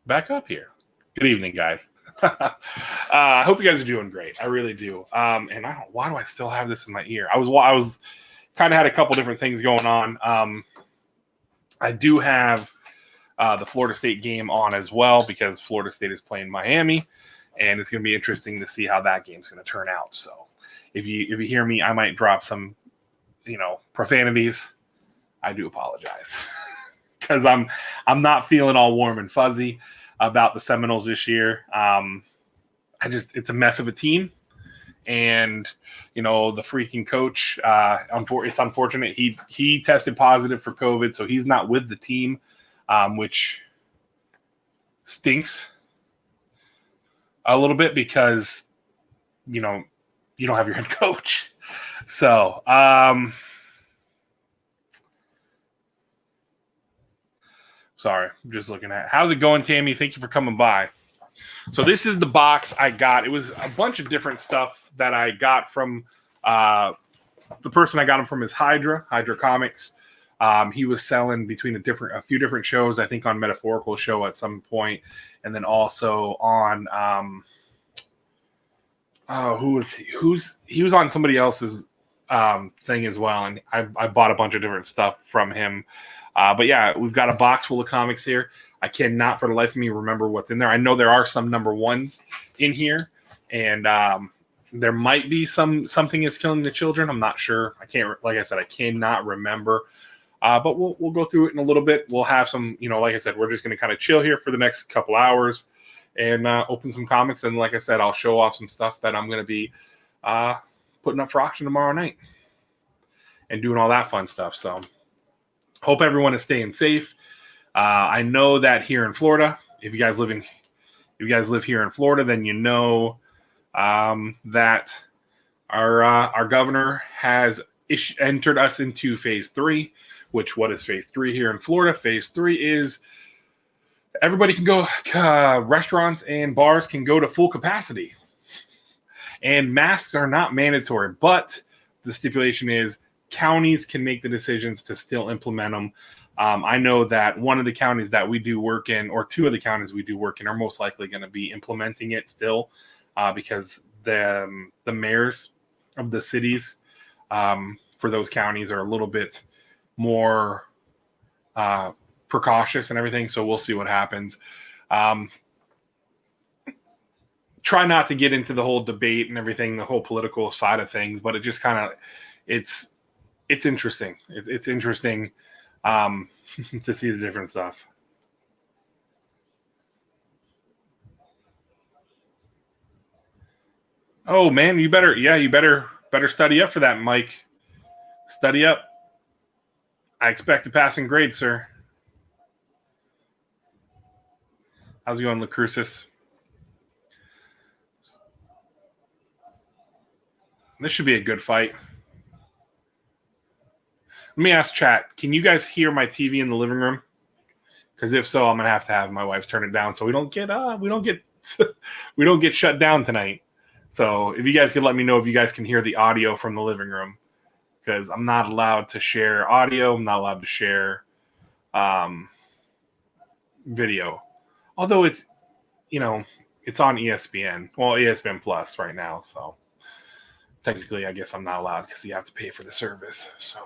back up here. Good evening, guys. I hope you guys are doing great. I really do. And why do I still have this in my ear? I was kind of had a couple different things going on. I do have the Florida State game on as well because Florida State is playing Miami, and it's going to be interesting to see how that game's going to turn out. So if you hear me, I might drop some, profanities. I do apologize because I'm not feeling all warm and fuzzy about the Seminoles this year. It's a mess of a team. And, the freaking coach, it's unfortunate. He tested positive for COVID, so he's not with the team, which stinks a little bit because, you don't have your head coach. So, sorry, I'm just looking at. How's it going, Tammy? Thank you for coming by. So this is the box I got. It was a bunch of different stuff that I got from the person I got them from is Hydra Comics. He was selling between a few different shows, I think on Metaphorical Show at some point, and then also on he was on somebody else's thing as well, and I bought a bunch of different stuff from him. But yeah, we've got a box full of comics here. I cannot for the life of me remember what's in there. I know there are some number ones in here, and there might be something is killing the children. I'm not sure. Like I said, I cannot remember. But we'll go through it in a little bit. We'll have some, like I said, we're just going to kind of chill here for the next couple hours and open some comics. And like I said, I'll show off some stuff that I'm going to be putting up for auction tomorrow night and doing all that fun stuff. So hope everyone is staying safe. I know that here in Florida, if you guys live here in Florida, then that our governor has entered us into phase 3. What is phase 3 here in Florida? Phase 3 is everybody can go, restaurants and bars can go to full capacity, and masks are not mandatory. But the stipulation is counties can make the decisions to still implement them. I know that one of the counties that we do work in, or two of the counties we do work in, are most likely going to be implementing it still because the mayors of the cities for those counties are a little bit more precautious and everything. So we'll see what happens. Try not to get into the whole debate and everything, the whole political side of things, but it just kind of it's interesting. It's interesting to see the different stuff. Oh man, you better study up for that, Mike. Study up. I expect a passing grade, sir. How's it going, Lacrucis? This should be a good fight. Let me ask chat. Can you guys hear my TV in the living room? Because if so, I'm gonna have to have my wife turn it down so we don't get we don't get shut down tonight. So if you guys could let me know if you guys can hear the audio from the living room, because I'm not allowed to share audio. I'm not allowed to share video. Although it's it's on ESPN. Well, ESPN Plus right now. So technically, I guess I'm not allowed because you have to pay for the service. So.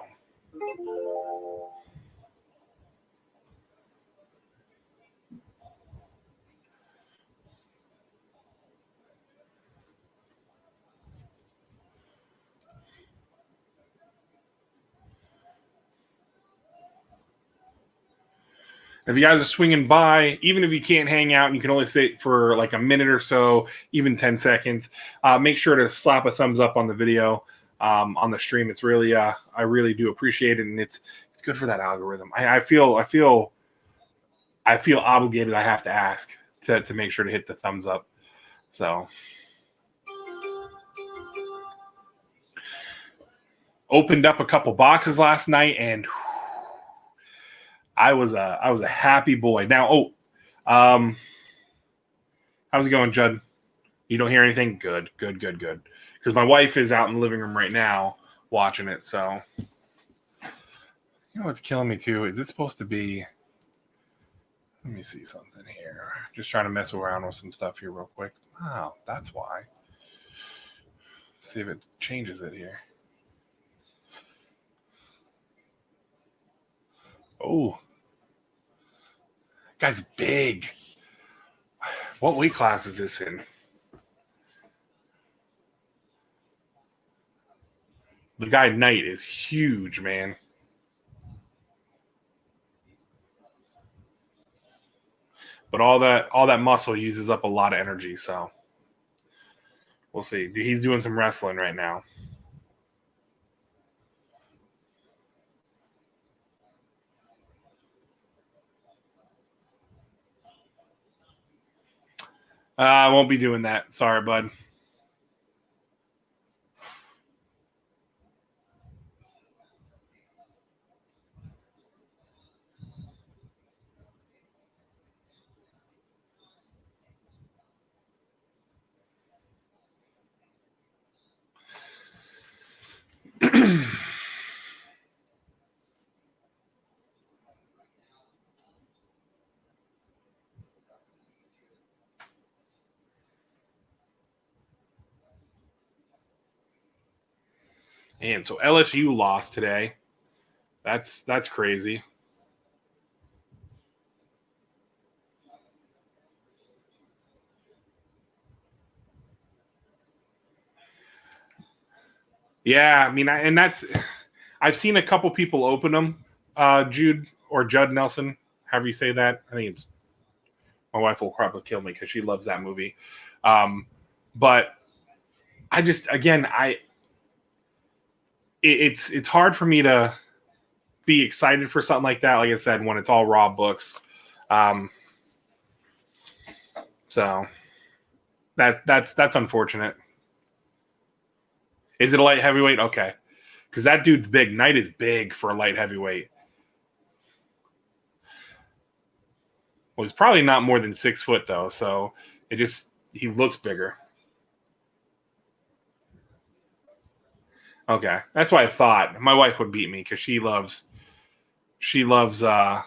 If you guys are swinging by, even if you can't hang out and you can only stay for like a minute or so, even 10 seconds, make sure to slap a thumbs up on the video, on the stream. It's really, I really do appreciate it, and it's good for that algorithm. I feel obligated. I have to ask to make sure to hit the thumbs up. So, opened up a couple boxes last night, and I was a happy boy. Now, how's it going, Judd? You don't hear anything? Good. Because my wife is out in the living room right now watching it. So, what's killing me too? Is it supposed to be? Let me see something here. Just trying to mess around with some stuff here real quick. Wow, that's why. See if it changes it here. Oh, guy's big. What weight class is this in? The guy Knight is huge, man. But all that muscle uses up a lot of energy, so we'll see. He's doing some wrestling right now. I won't be doing that. Sorry, bud. And so LSU lost today. That's crazy. Yeah, I mean, I've seen a couple people open them. Jude or Judd Nelson, however you say that. I think it's my wife will probably kill me because she loves that movie. But I just again it's hard for me to be excited for something like that. Like I said, when it's all raw books. So that's unfortunate. Is it a light heavyweight? Okay. Because that dude's big. Knight is big for a light heavyweight. Well, he's probably not more than 6 foot, though. So he looks bigger. Okay. That's why I thought. My wife would beat me because she loves the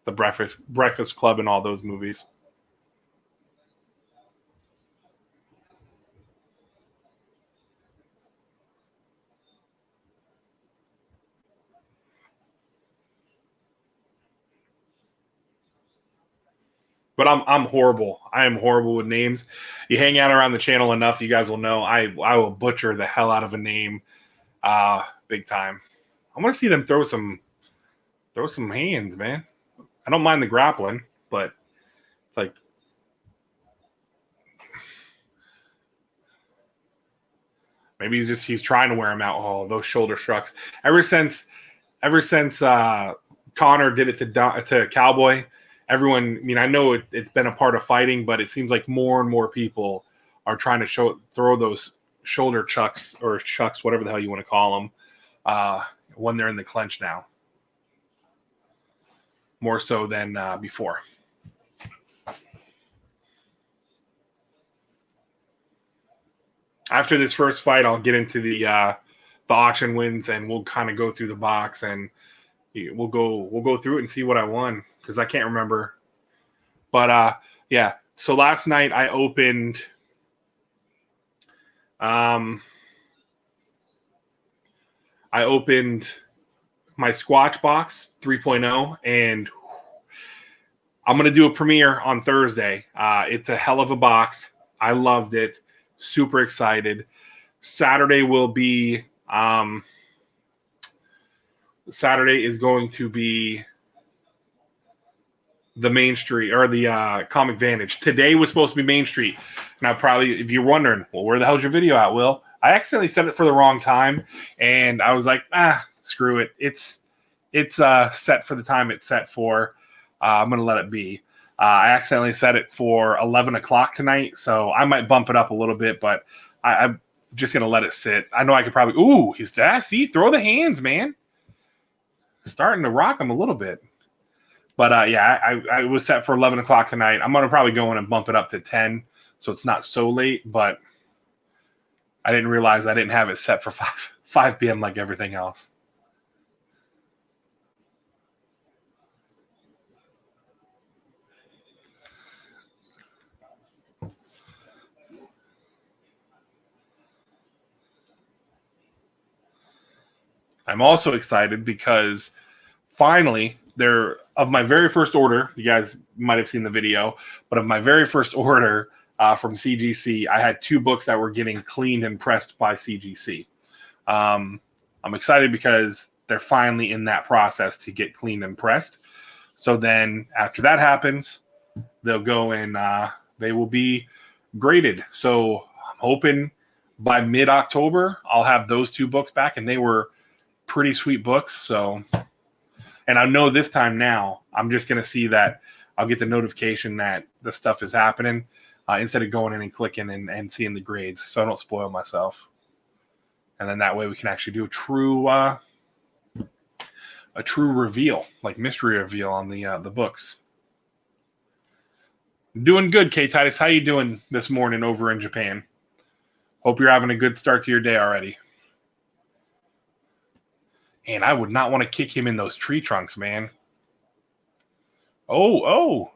Breakfast Club and all those movies. But I'm horrible. I am horrible with names. You hang out around the channel enough, you guys will know I will butcher the hell out of a name, big time. I want to see them throw some hands, man. I don't mind the grappling, but it's like maybe he's trying to wear them out. Oh, those shoulder shrugs. Ever since Connor did it to Cowboy. Everyone, I mean, I know it's been a part of fighting, but it seems like more and more people are trying to throw those shoulder chucks or chucks, whatever the hell you want to call them, when they're in the clinch now. More so than before. After this first fight, I'll get into the auction wins, and we'll kind of go through the box, and we'll go through it and see what I won. Because I can't remember. But, yeah. So last night I opened my Squatch box 3.0, and I'm going to do a premiere on Thursday. It's a hell of a box. I loved it. Super excited. Saturday is going to be the Main Street or the Comic Vantage. Today was supposed to be Main Street. Now, probably if you're wondering, well, where the hell's your video at, Will? I accidentally set it for the wrong time, and I was like, screw it. It's set for the time it's set for. I'm gonna let it be. I accidentally set it for 11 o'clock tonight, so I might bump it up a little bit, but I'm just gonna let it sit. I know I could probably. Ooh, he's see, throw the hands, man. Starting to rock him a little bit. But yeah, I was set for 11 o'clock tonight. I'm going to probably go in and bump it up to 10, so it's not so late. But I didn't realize I didn't have it set for 5 p.m. like everything else. I'm also excited because finally, there of my very first order, you guys might have seen the video, but of my very first order from CGC, I had 2 books that were getting cleaned and pressed by CGC. I'm excited because they're finally in that process to get cleaned and pressed. So then after that happens, they'll go and they will be graded. So I'm hoping by mid-October, I'll have those 2 books back, and they were pretty sweet books. So, and I know this time now, I'm just going to see that I'll get the notification that the stuff is happening instead of going in and clicking and seeing the grades, so I don't spoil myself. And then that way we can actually do a true reveal, like mystery reveal on the books. Doing good, K Titus. How you doing this morning over in Japan? Hope you're having a good start to your day already. And I would not want to kick him in those tree trunks, man. Oh.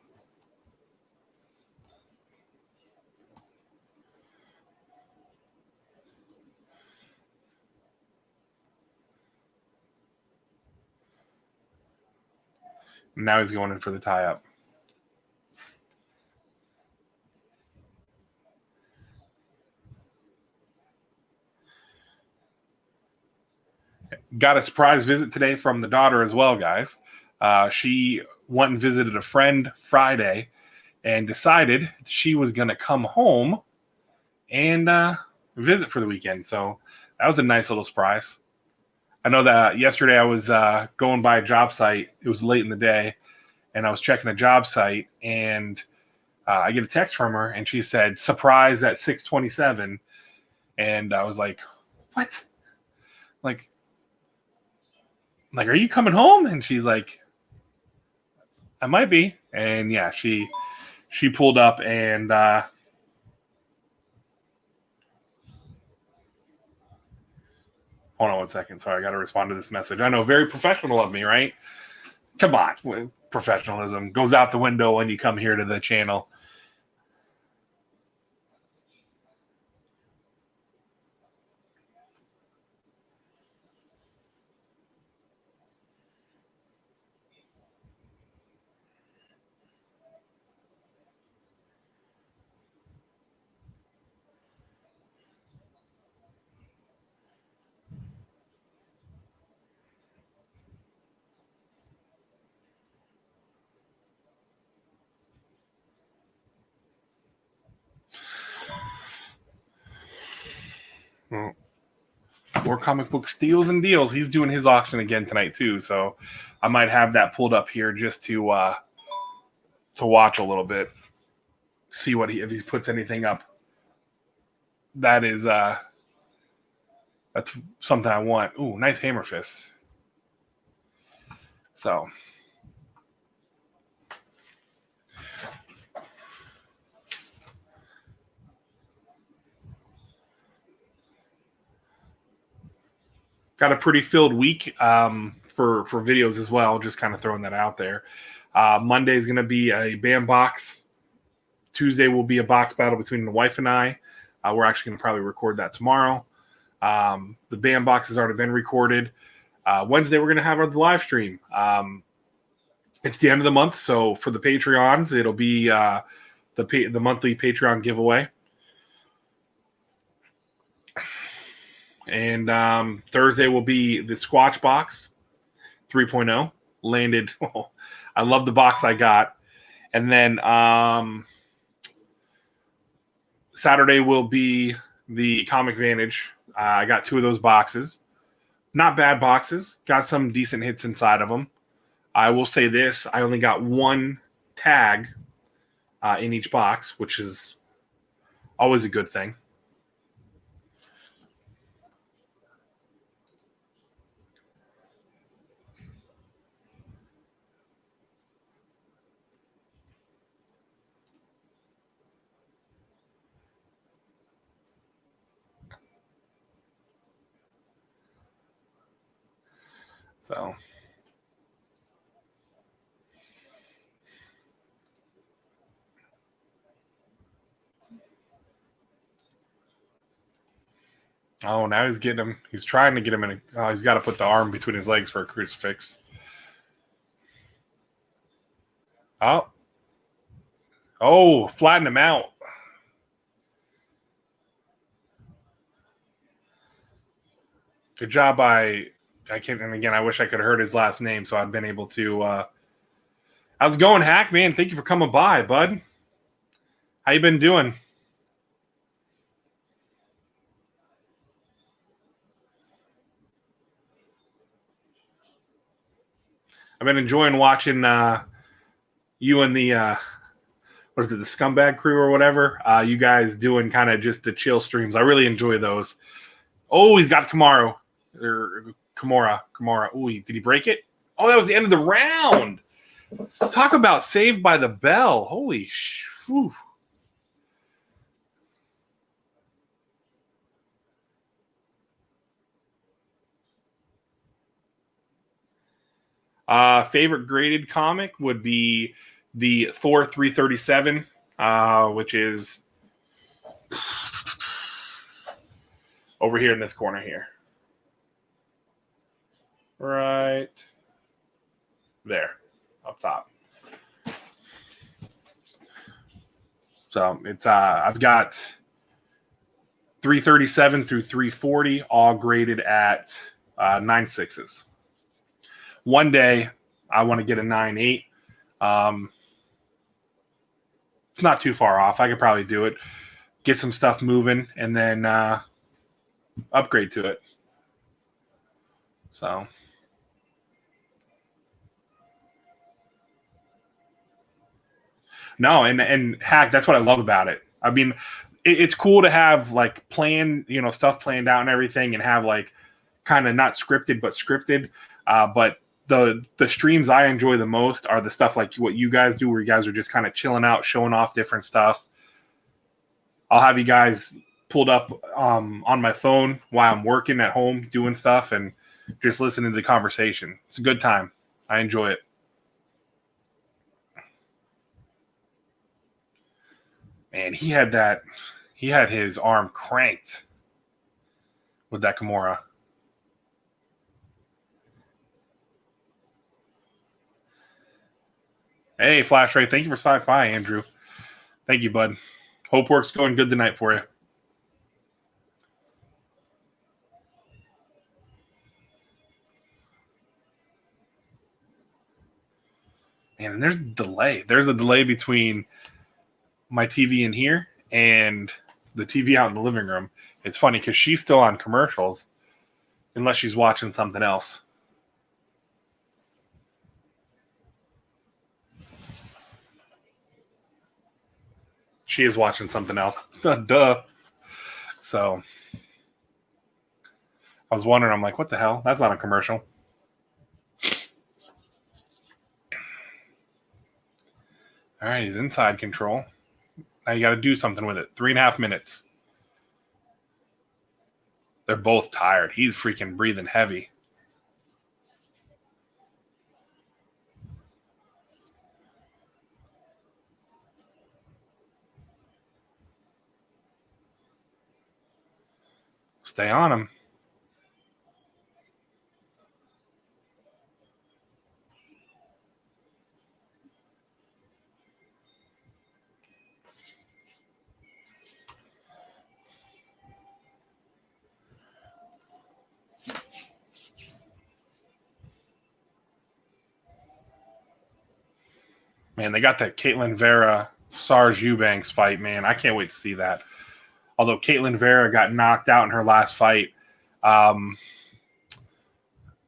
Now he's going in for the tie-up. Got a surprise visit today from the daughter as well, guys. She went and visited a friend Friday and decided she was going to come home and visit for the weekend. So that was a nice little surprise. I know that yesterday I was going by a job site. It was late in the day, and I was checking a job site, and I get a text from her, and she said, "Surprise at 6:27." And I was like, "What? Like, are you coming home?" And she's like, "I might be." And yeah, she pulled up and hold on one second. Sorry, I got to respond to this message. I know, very professional of me, right? Come on, professionalism goes out the window when you come here to the channel. More comic book steals and deals. He's doing his auction again tonight too, so I might have that pulled up here just to watch a little bit, see what if he puts anything up. That is that's something I want. Ooh, nice hammer fist. So got a pretty filled week for videos as well. Just kind of throwing that out there. Monday is going to be a band box. Tuesday will be a box battle between the wife and I. We're actually going to probably record that tomorrow. The band box has already been recorded. Wednesday we're going to have our live stream. It's the end of the month, so for the Patreons, it'll be the monthly Patreon giveaway. And Thursday will be the Squatch Box 3.0. Landed. Oh, I love the box I got. And then Saturday will be the Comic Vantage. I got 2 of those boxes. Not bad boxes. Got some decent hits inside of them. I will say this. I only got 1 tag in each box, which is always a good thing. So Oh, now he's getting him. He's trying to get him in. He's got to put the arm between his legs for a crucifix. Oh, flatten him out. Good job by I can't. And again, I wish I could have heard his last name, so I'd been able to. How's it going, Hack? Man, thank you for coming by, bud. How you been doing? I've been enjoying watching you and the what is it, the Scumbag Crew or whatever. You guys doing kind of just the chill streams. I really enjoy those. Oh, he's got Kamara. Or Kamara. Oh, did he break it? Oh, that was the end of the round. Talk about saved by the bell. Holy whew. Favorite graded comic would be the Thor 337, which is over here in this corner here. Right there, up top. So it's I've got 337 through 340, all graded at 9.6s. One day, I want to get a 9.8. It's not too far off. I could probably do it. Get some stuff moving, and then upgrade to it. So. No, and Hack, that's what I love about it. I mean, it's cool to have like stuff planned out and everything, and have like kind of not scripted but scripted. But the streams I enjoy the most are the stuff like what you guys do, where you guys are just kind of chilling out, showing off different stuff. I'll have you guys pulled up on my phone while I'm working at home doing stuff and just listening to the conversation. It's a good time. I enjoy it. Man, he had his arm cranked with that Kimura. Hey, Flash Ray, thank you for stopping by, Andrew. Thank you, bud. Hope work's going good tonight for you. Man, and there's a delay. There's a delay between my TV in here and the TV out in the living room. It's funny because she's still on commercials unless she's watching something else. She is watching something else. Duh. So I was wondering, I'm like, what the hell? That's not a commercial. All right, he's inside control. Now you got to do something with it. 3.5 minutes. They're both tired. He's freaking breathing heavy. Stay on him. Man, they got that Caitlin Vera Sarge Eubanks fight, man. I can't wait to see that. Although Caitlin Vera got knocked out in her last fight by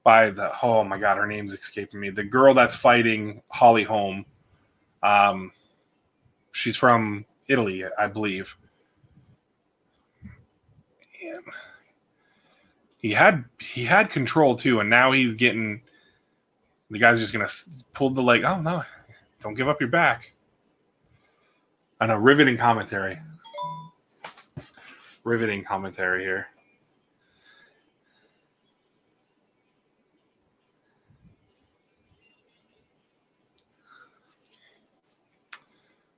oh my God, her name's escaping me. The girl that's fighting Holly Holm. She's from Italy, I believe. And he had control too, and now he's getting the guy's just gonna pull the leg. Oh no, don't give up your back. I know, riveting commentary. Riveting commentary here.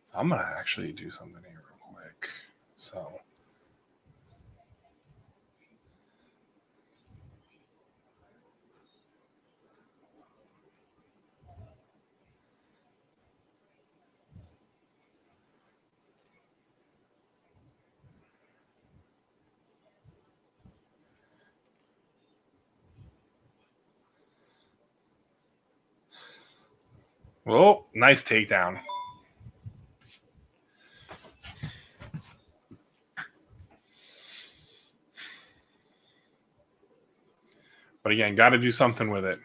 So I'm gonna actually do something here real quick. So Oh, nice takedown. But again, got to do something with it.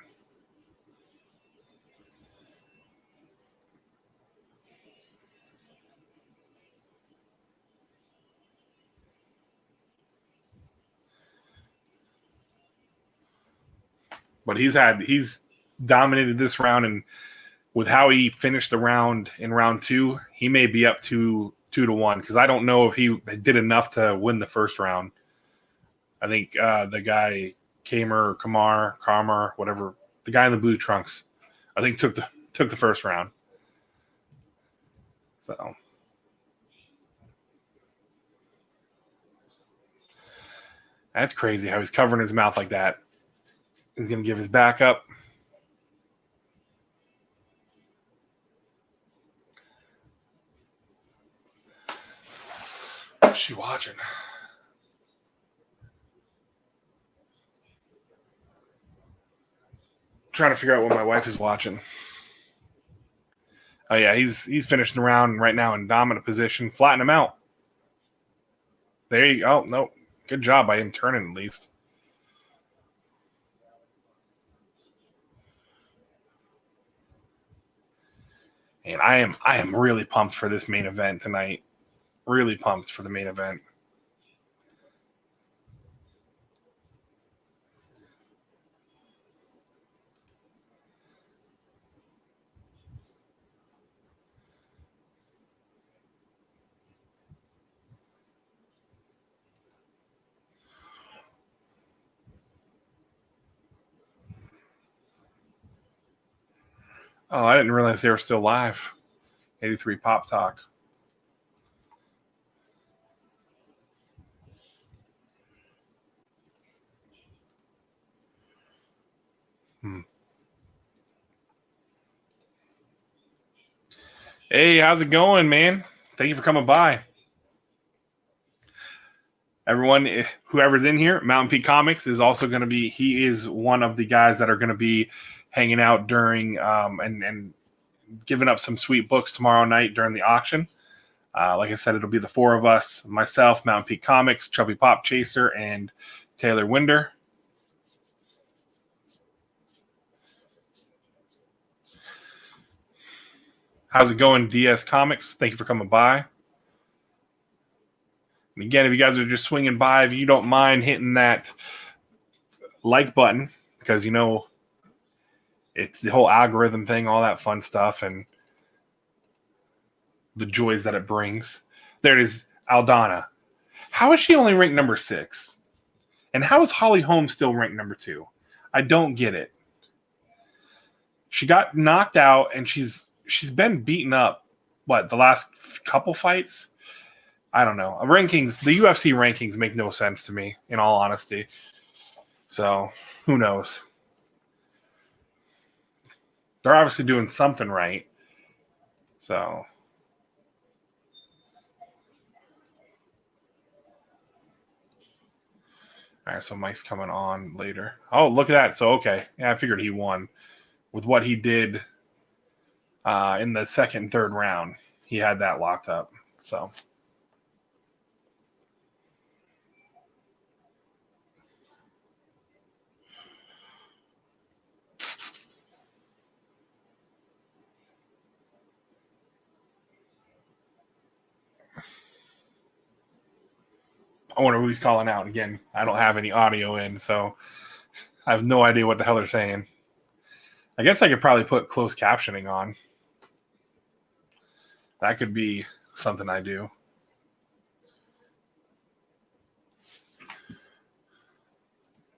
But he's dominated this round, and with how he finished the round in round 2, he may be up to 2-1 because I don't know if he did enough to win the first round. I think the guy Kamar, whatever, the guy in the blue trunks, I think took the first round. So that's crazy how he's covering his mouth like that. He's going to give his back up. What's she watching? Trying to figure out what my wife is watching. Oh yeah, he's finishing the round right now in dominant position. Flatten him out. There you go. Oh, no. Good job by him turning at least. And I am really pumped for this main event tonight. Really pumped for the main event. Oh, I didn't realize they were still live. 83 Pop Talk. Hey, how's it going, man? Thank you for coming by. Everyone, whoever's in here, Mountain Peak Comics is also going to be. He is one of the guys that are going to be hanging out during and giving up some sweet books tomorrow night during the auction. Like I said, it'll be the four of us: myself, Mountain Peak Comics, Chubby Pop Chaser, and Taylor Winder. How's it going, DS Comics? Thank you for coming by. And again, if you guys are just swinging by, if you don't mind hitting that like button, because it's the whole algorithm thing, all that fun stuff, and the joys that it brings. There it is, Aldana. How is she only ranked number 6? And how is Holly Holm still ranked number 2? I don't get it. She got knocked out, and she's been beaten up, the last couple fights? I don't know. Rankings, the UFC rankings make no sense to me, in all honesty. So, who knows? They're obviously doing something right. So, all right, so Mike's coming on later. Oh, look at that. So, okay. Yeah, I figured he won with what he did in the second and third round. He had that locked up. So, I wonder who he's calling out. Again, I don't have any audio in, so I have no idea what the hell they're saying. I guess I could probably put closed captioning on. That could be something I do.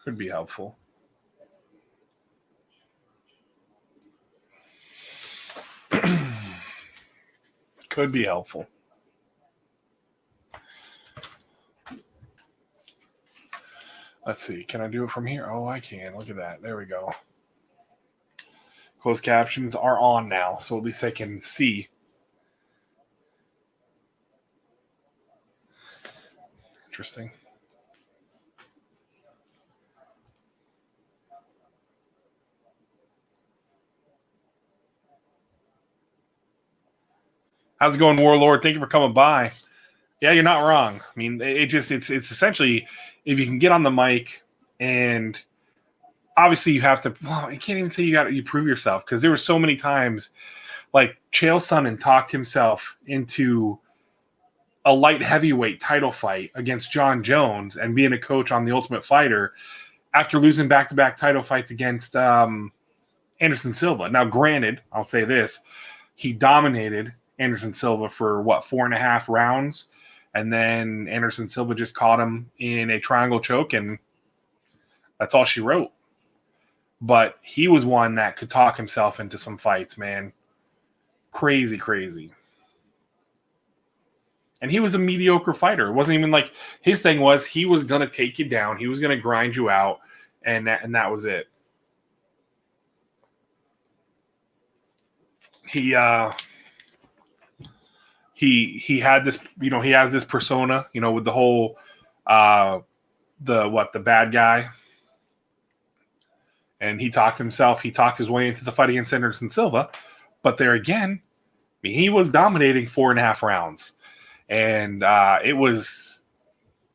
Could be helpful. Could be helpful. Let's see. Can I do it from here? Oh, I can. Look at that. There we go. Closed captions are on now, so at least I can see. Interesting. How's it going, Warlord? Thank you for coming by. Yeah, you're not wrong. I mean, it's essentially if you can get on the mic and obviously you have to. Well, you can't even say you prove yourself because there were so many times like Chael Sonnen talked himself into a light heavyweight title fight against John Jones and being a coach on The Ultimate Fighter after losing back-to-back title fights against Anderson Silva. Now, granted, I'll say this: he dominated Anderson Silva for 4.5 rounds, and then Anderson Silva just caught him in a triangle choke, and that's all she wrote. But he was one that could talk himself into some fights, man. Crazy. And he was a mediocre fighter. It wasn't even like his thing was he was going to take you down. He was going to grind you out, and that was it. He had this, he has this persona, with the whole the bad guy. And he talked his way into the fight against Anderson Silva. But there again, he was dominating 4.5 rounds. And it was,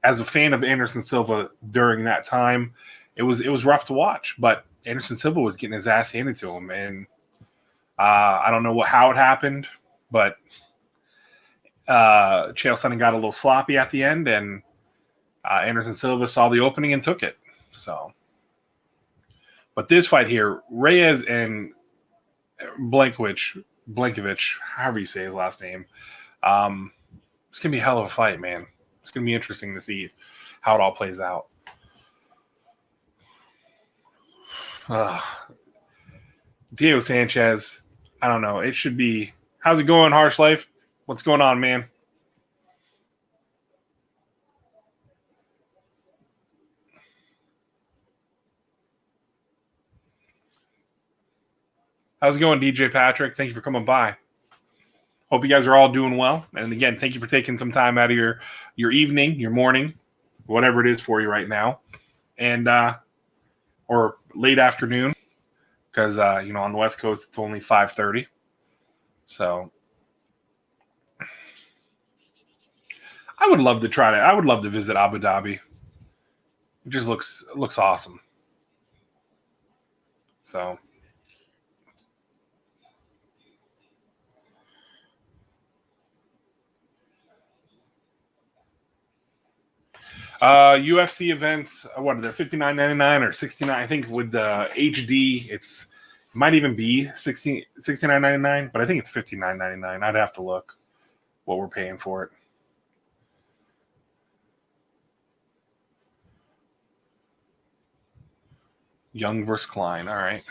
as a fan of Anderson Silva during that time, it was rough to watch. But Anderson Silva was getting his ass handed to him. And I don't know how it happened, but Chael Sonnen got a little sloppy at the end, and Anderson Silva saw the opening and took it. So, but this fight here, Reyes and Blankovic, however you say his last name, it's gonna be a hell of a fight, man. It's gonna be interesting to see how it all plays out. Diego Sanchez, I don't know. It should be. How's it going, Harsh Life? What's going on, man? How's it going, DJ Patrick? Thank you for coming by. Hope you guys are all doing well. And again, thank you for taking some time out of your evening, your morning, whatever it is for you right now, and or late afternoon, because on the West Coast it's only 5:30. So I would love to visit Abu Dhabi. It just looks awesome. So UFC events, what are they, $59.99 or $69? I think with the HD, it might even be $69.99, but I think it's $59.99. I'd have to look what we're paying for it. Young versus Klein. All right.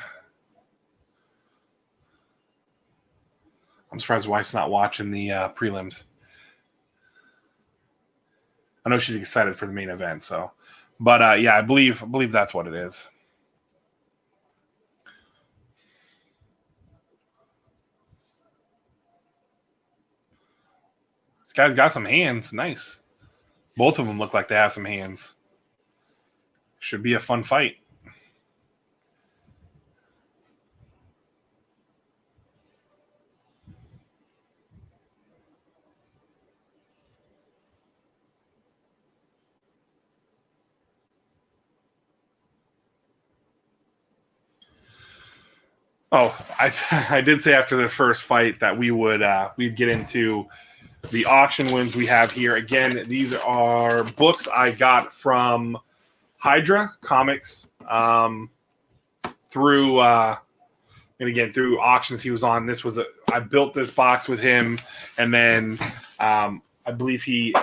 I'm surprised wife's not watching the prelims. I know she's excited for the main event, so. But yeah, I believe that's what it is. This guy's got some hands. Nice. Both of them look like they have some hands. Should be a fun fight. Oh, I did say after the first fight that we'd get into the auction wins we have here. Again, these are books I got from Hydra Comics through through auctions he was on. I built this box with him, and then I believe he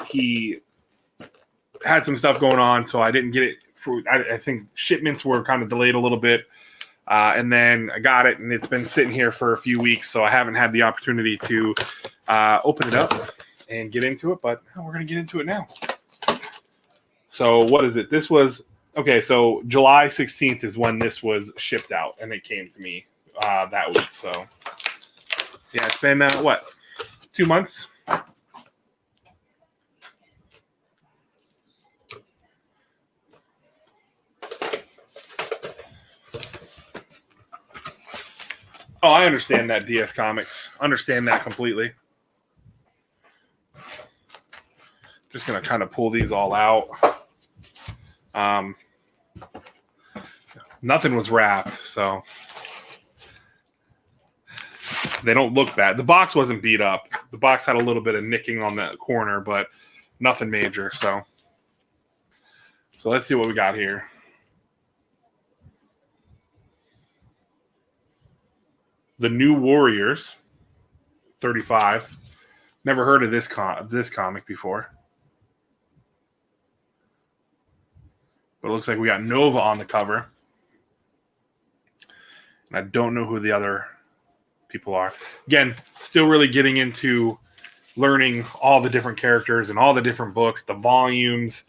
had some stuff going on, so I didn't get it. I think shipments were kind of delayed a little bit. And then I got it, and it's been sitting here for a few weeks, so I haven't had the opportunity to open it up and get into it, but we're going to get into it now. So what is it? This was, okay, so July 16th is when this was shipped out, and it came to me that week. So, yeah, it's been, 2 months? Oh, I understand that, DS Comics. Understand that completely. Just going to kind of pull these all out. Nothing was wrapped, so they don't look bad. The box wasn't beat up. The box had a little bit of nicking on the corner, but nothing major. So let's see what we got here. The New Warriors, 35. Never heard of this comic before. But it looks like we got Nova on the cover. And I don't know who the other people are. Again, still really getting into learning all the different characters and all the different books, the volumes,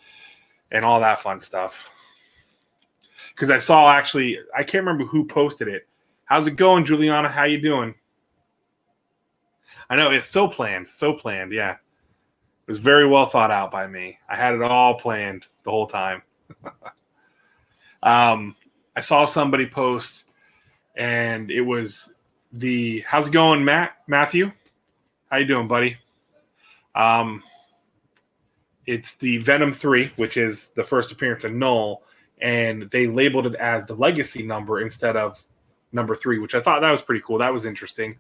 and all that fun stuff. Because I saw actually, I can't remember who posted it. How's it going, Juliana? How you doing? I know, it's so planned, yeah. It was very well thought out by me. I had it all planned the whole time. I saw somebody post, and it was how's it going, Matthew? How you doing, buddy? It's the Venom 3, which is the first appearance of Null, and they labeled it as the legacy number instead of number 3, which I thought that was pretty cool. That was interesting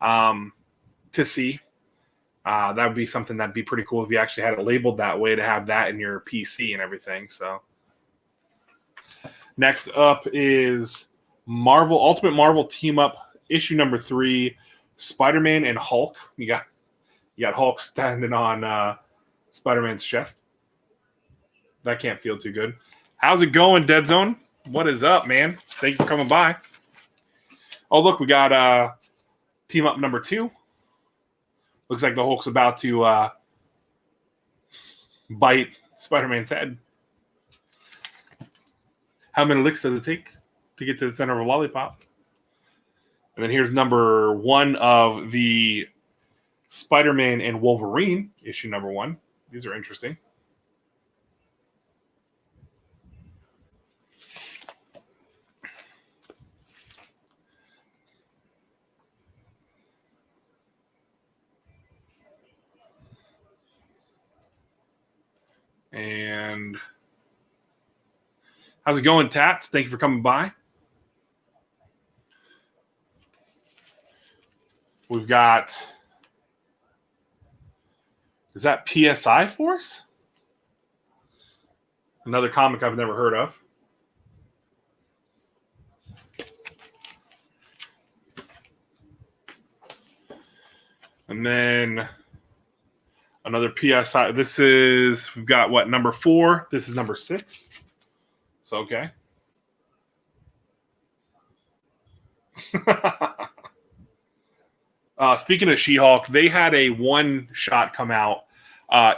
to see. That would be something that'd be pretty cool if you actually had it labeled that way, to have that in your PC and everything. So next up is Ultimate Marvel Team Up issue number 3, Spider-Man and Hulk. You got Hulk standing on Spider-Man's chest. That can't feel too good. How's it going, Dead Zone? What is up, man? Thank you for coming by. Oh, look, we got Team Up number 2. Looks like the Hulk's about to bite Spider-Man's head. How many licks does it take to get to the center of a lollipop? And then here's number 1 of the Spider-Man and Wolverine, issue number 1. These are interesting. And how's it going, Tats? Thank you for coming by. We've got, is that PSI Force? Another comic I've never heard of. And then another PSI. We've got what, number 4? This is number 6. So, okay. Speaking of She-Hulk, they had a one-shot come out,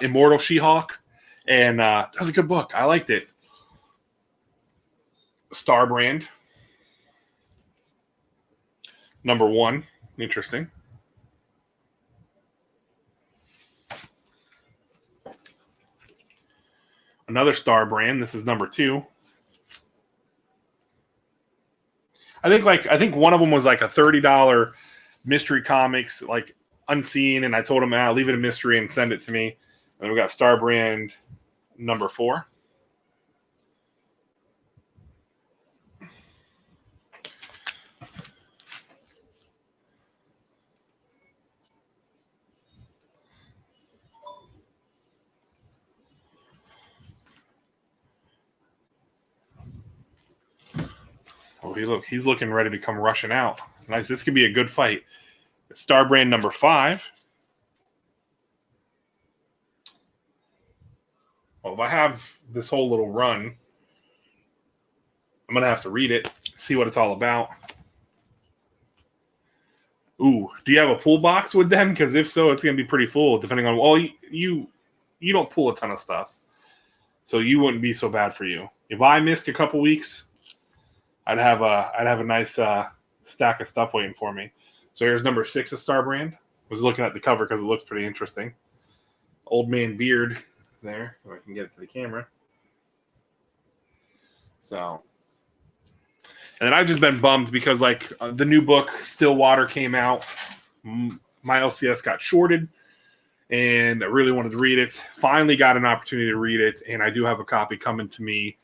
Immortal She-Hulk, and that was a good book. I liked it. Star Brand. Number 1. Interesting. Another Star Brand. This is number 2. I think one of them was like a $30 mystery comics, like unseen, and I told him, leave it a mystery and send it to me. And we got Star Brand number 4. Oh, he's looking ready to come rushing out. Nice. This could be a good fight. Star Brand number 5. Well, if I have this whole little run, I'm going to have to read it, see what it's all about. Ooh, do you have a pull box with them? Because if so, it's going to be pretty full, depending on, well, you don't pull a ton of stuff. So you wouldn't be so bad for you. If I missed a couple weeks, I'd have a nice stack of stuff waiting for me. So here's number 6 of Star Brand. I was looking at the cover because it looks pretty interesting. Old man beard there, if I can get it to the camera. So, and then I've just been bummed because the new book Stillwater came out. My LCS got shorted, and I really wanted to read it. Finally got an opportunity to read it, and I do have a copy coming to me.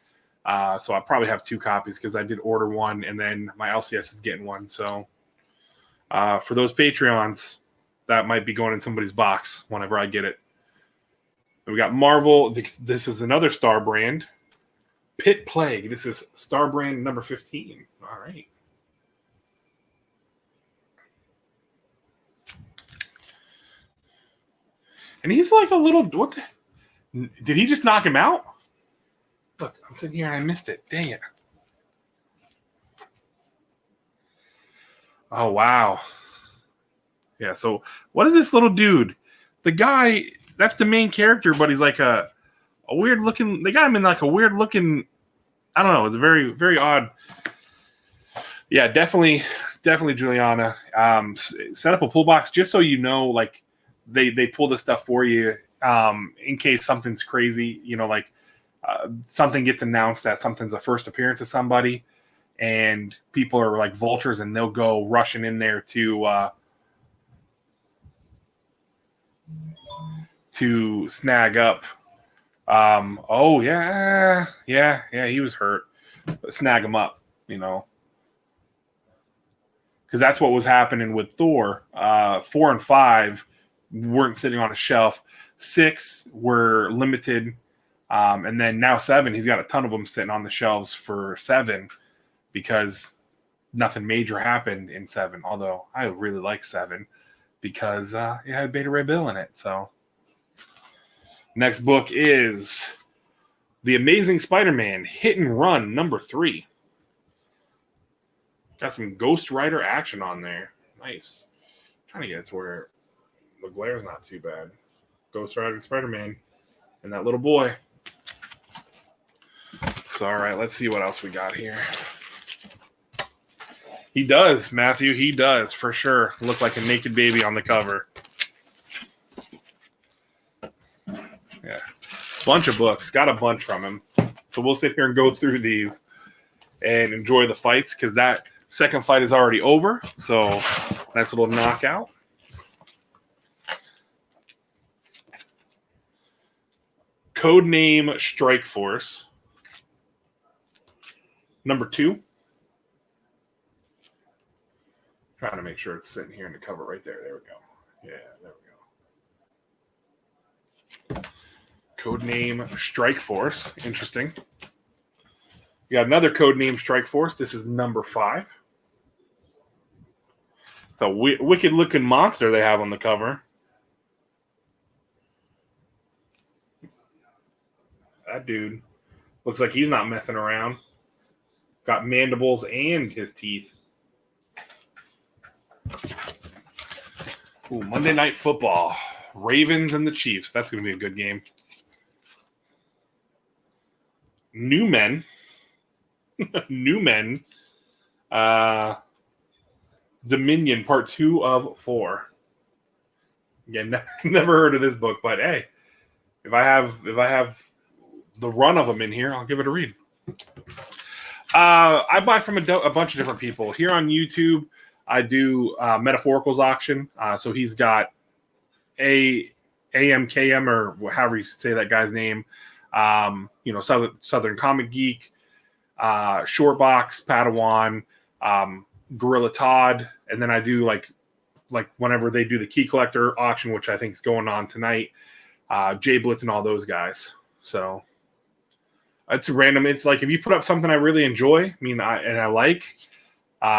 So I'll probably have 2 copies because I did order one, and then my LCS is getting one. So for those Patreons, that might be going in somebody's box whenever I get it. And we got Marvel. This is another Star brand. Pit Plague. This is Star brand number 15. All right. And he's like a little. What? Did he just knock him out? Look, I'm sitting here and I missed it. Dang it. Oh, wow. Yeah, so what is this little dude? The guy, that's the main character, but he's like a weird looking. They got him in like a weird looking. I don't know. It's very, very odd. Yeah, definitely Juliana. Set up a pull box just so you know, like they pull this stuff for you in case something's crazy. You know, like something gets announced that something's a first appearance of somebody, and people are like vultures, and they'll go rushing in there to snag up. Oh yeah, he was hurt. Snag him up, you know, because that's what was happening with Thor. 4 and 5 weren't sitting on a shelf. 6 were limited, and then now 7. He's got a ton of them sitting on the shelves for 7 because nothing major happened in 7. Although I really like 7 because it had Beta Ray Bill in it. So. Next book is The Amazing Spider-Man Hit and Run number 3. Got some Ghost Rider action on there. Nice. Trying to get to where the glare's not too bad. Ghost Rider and Spider-Man and that little boy. So, all right, let's see what else we got here. He does, Matthew. He does, for sure. Look like a naked baby on the cover. Yeah. Bunch of books. Got a bunch from him. So we'll sit here and go through these and enjoy the fights because that second fight is already over. So nice little knockout. Codename Strike Force. Number 2. Trying to make sure it's sitting here in the cover right there. There we go. Yeah, there we go. Codename Strike Force. Interesting. We got another codename Strike Force. This is number 5. It's a wicked looking monster they have on the cover. That dude looks like he's not messing around. Got mandibles and his teeth. Ooh, Monday Night Football. Ravens and the Chiefs. That's going to be a good game. New Men. New Men. Dominion Part 2 of 4. Again, never heard of this book, but hey, if I have the run of them in here, I'll give it a read. I buy from a bunch of different people. Here on YouTube, I do Metaphoricals auction. So he's got AMKM, or however you say that guy's name. Southern Comic Geek, Shortbox, Padawan, Gorilla Todd, and then I do like whenever they do the Key Collector auction, which I think is going on tonight, Jay Blitz and all those guys. So it's random. It's like if you put up something I really enjoy, I like.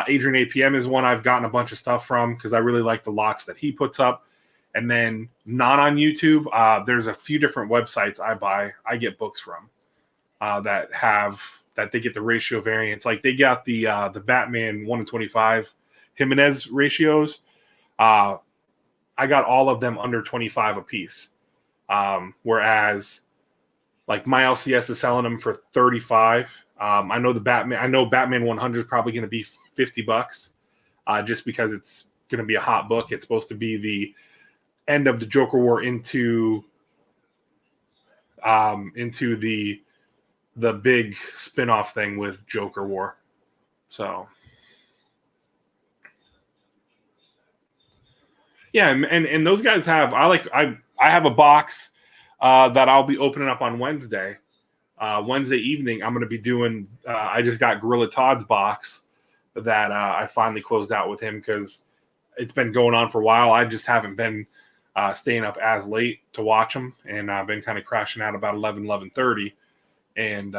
Adrian APM is one I've gotten a bunch of stuff from because I really like the lots that he puts up. And then not on YouTube, there's a few different websites I get books from that they get the ratio variants. Like they got the Batman 1-25 Jimenez ratios. I got all of them under 25 a piece. Whereas like my LCS is selling them for 35. I know Batman 100 is probably going to be $50 just because it's going to be a hot book. It's supposed to be the end of the Joker War into the big spin-off thing with Joker War. So yeah, and those guys have I I have a box that I'll be opening up on Wednesday. Wednesday evening, I'm going to be doing. I just got Gorilla Todd's box that I finally closed out with him because it's been going on for a while. I just haven't been staying up as late to watch them, and I've been kind of crashing out about 11:30, and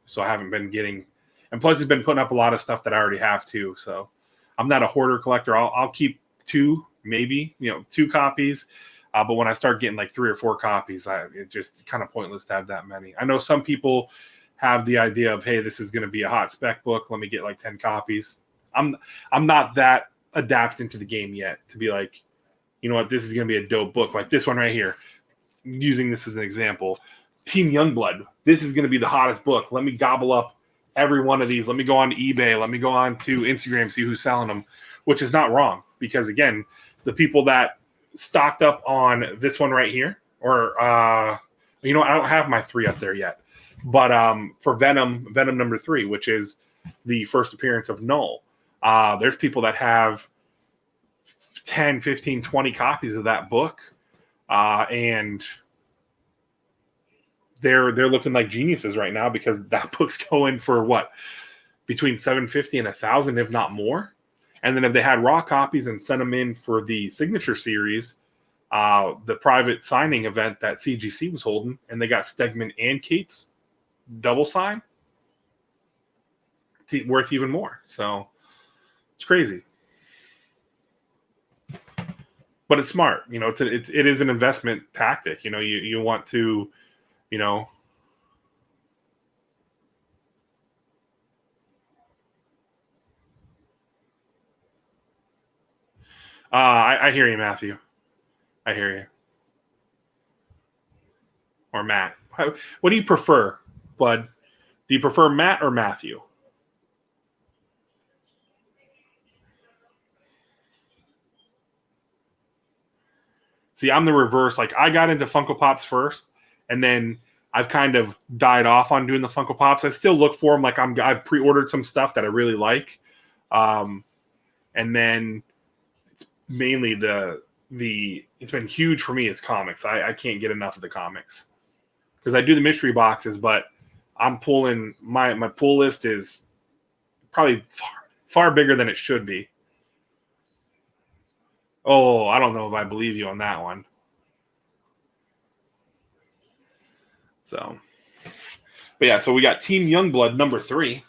so I haven't been getting. And plus, he's been putting up a lot of stuff that I already have too. So I'm not a hoarder collector. I'll keep two, maybe 2 copies. But when I start getting like 3 or 4 copies, it's just kind of pointless to have that many. I know some people have the idea of, hey, this is going to be a hot spec book. Let me get like 10 copies. I'm not that adapted into the game yet to be like, you know what, this is going to be a dope book. Like this one right here, using this as an example. Team Youngblood. This is going to be the hottest book. Let me gobble up every one of these. Let me go on to eBay. Let me go on to Instagram, see who's selling them, which is not wrong because, again, the people that stocked up on this one right here, or I don't have my 3 up there yet, but for Venom number 3, which is the first appearance of Null, there's people that have 10, 15, 20 copies of that book, and they're looking like geniuses right now because that book's going for what, between $750 and $1,000, if not more. And then if they had raw copies and sent them in for the signature series, the private signing event that CGC was holding, and they got Stegman and Cates double sign, it's worth even more. So it's crazy, but it's smart. It is an investment tactic. You want to, I hear you, Matthew. I hear you. Or Matt. What do you prefer, Bud? Do you prefer Matt or Matthew? See, I'm the reverse. Like, I got into Funko Pops first, and then I've kind of died off on doing the Funko Pops. I still look for them. Like, I've pre-ordered some stuff that I really like. And then it's mainly it's been huge for me is comics. I can't get enough of the comics because I do the mystery boxes, but I'm pulling my pull list is probably far bigger than it should be. Oh, I don't know if I believe you on that one. So, but yeah, so we got Team Youngblood number 3.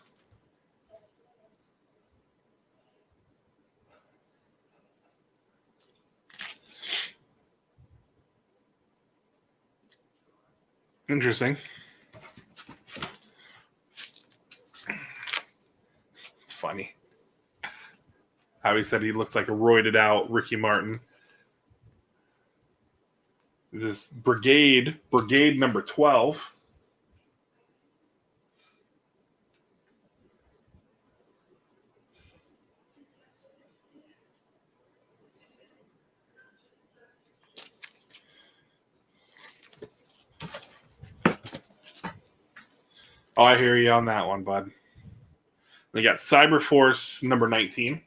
Interesting. It's funny how he said he looks like a roided out Ricky Martin. This Brigade number 12. Oh, I hear you on that one, bud. They got Cyberforce number 19.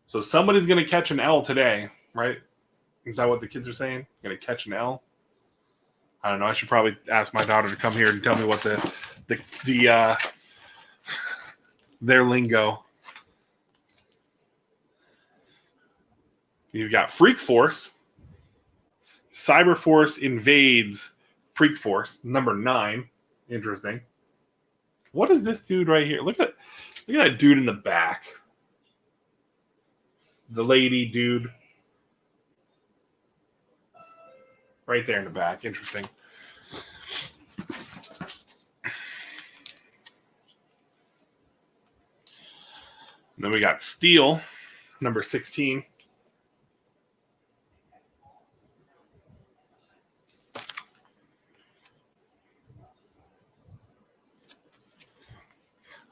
So somebody's going to catch an L today, right? Is that what the kids are saying? Going to catch an L? I don't know. I should probably ask my daughter to come here and tell me what their lingo. You've got Freak Force. Cyberforce invades Freak Force number 9. Interesting. What is this dude right here? Look at that dude in the back. The lady dude. Right there in the back. Interesting. And then we got Steel, number 16.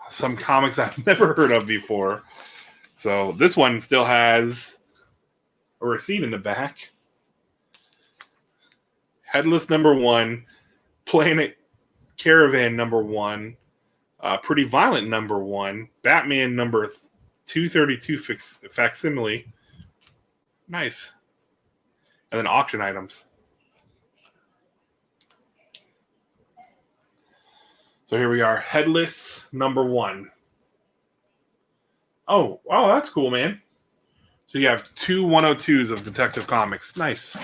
Some comics I've never heard of before. So this one still has a receipt in the back. Headless number 1. Planet Caravan number 1. Pretty Violent number 1. Batman number 232 facsimile. Nice. And then auction items. So here we are, Headless #1. Oh, that's cool, man. So you have 2 102s of Detective Comics. Nice.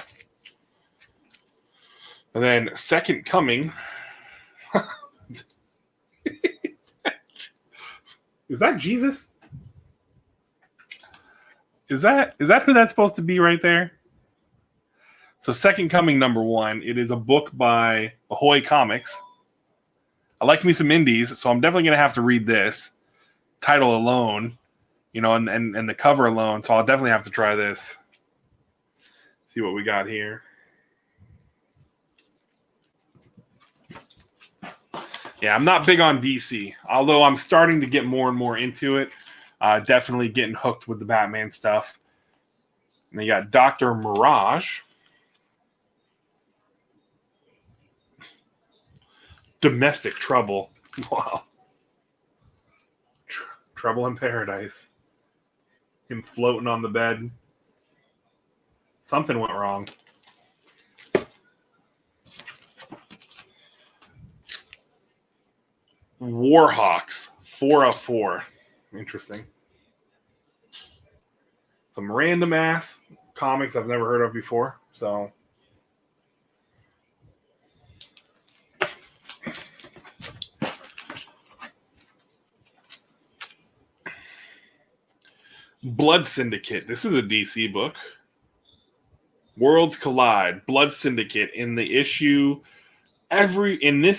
And then Second Coming. Is that Jesus? Is that who that's supposed to be right there? So Second Coming #1. It is a book by Ahoy Comics. I like me some indies, so I'm definitely gonna have to read this. Title alone, and the cover alone. So I'll definitely have to try this. See what we got here. Yeah, I'm not big on DC, although I'm starting to get more and more into it. Definitely getting hooked with the Batman stuff. And you got Dr. Mirage. Domestic Trouble. Wow. Trouble in Paradise. Him floating on the bed. Something went wrong. Warhawks. 4 of 4. Interesting. Some random ass comics I've never heard of before. So Blood Syndicate. This is a DC book. Worlds Collide. Blood Syndicate. In this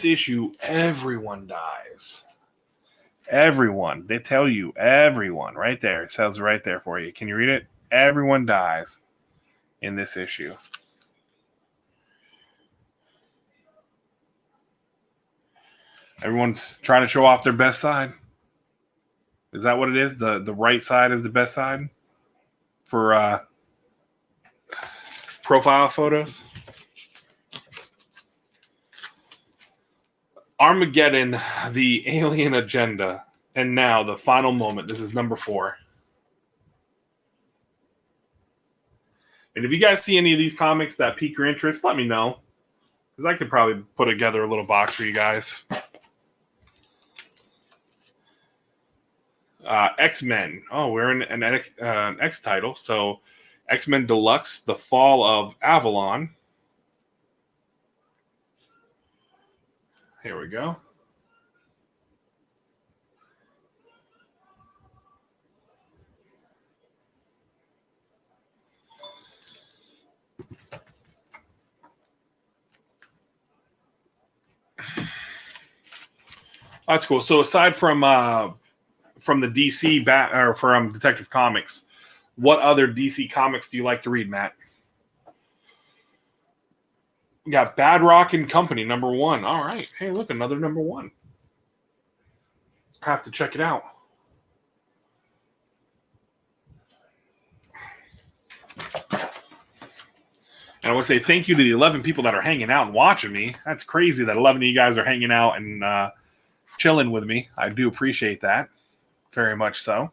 issue, everyone dies. Everyone. They tell you everyone right there. It says right there for you. Can you read it? Everyone dies in this issue. Everyone's trying to show off their best side. Is that what it is? The right side is the best side for profile photos? Armageddon, the Alien Agenda. And now the final moment. This is #4. And if you guys see any of these comics that pique your interest, let me know. Because I could probably put together a little box for you guys. X-Men. Oh, we're in an X title. So X-Men Deluxe, The Fall of Avalon. Here we go. That's cool. So aside from the DC or from Detective Comics, what other DC comics do you like to read, Matt? You got Bad Rock and Company #1. All right. Hey, look, another #1. Have to check it out. And I want to say thank you to the 11 people that are hanging out and watching me. That's crazy that 11 of you guys are hanging out and chilling with me. I do appreciate that. Very much so.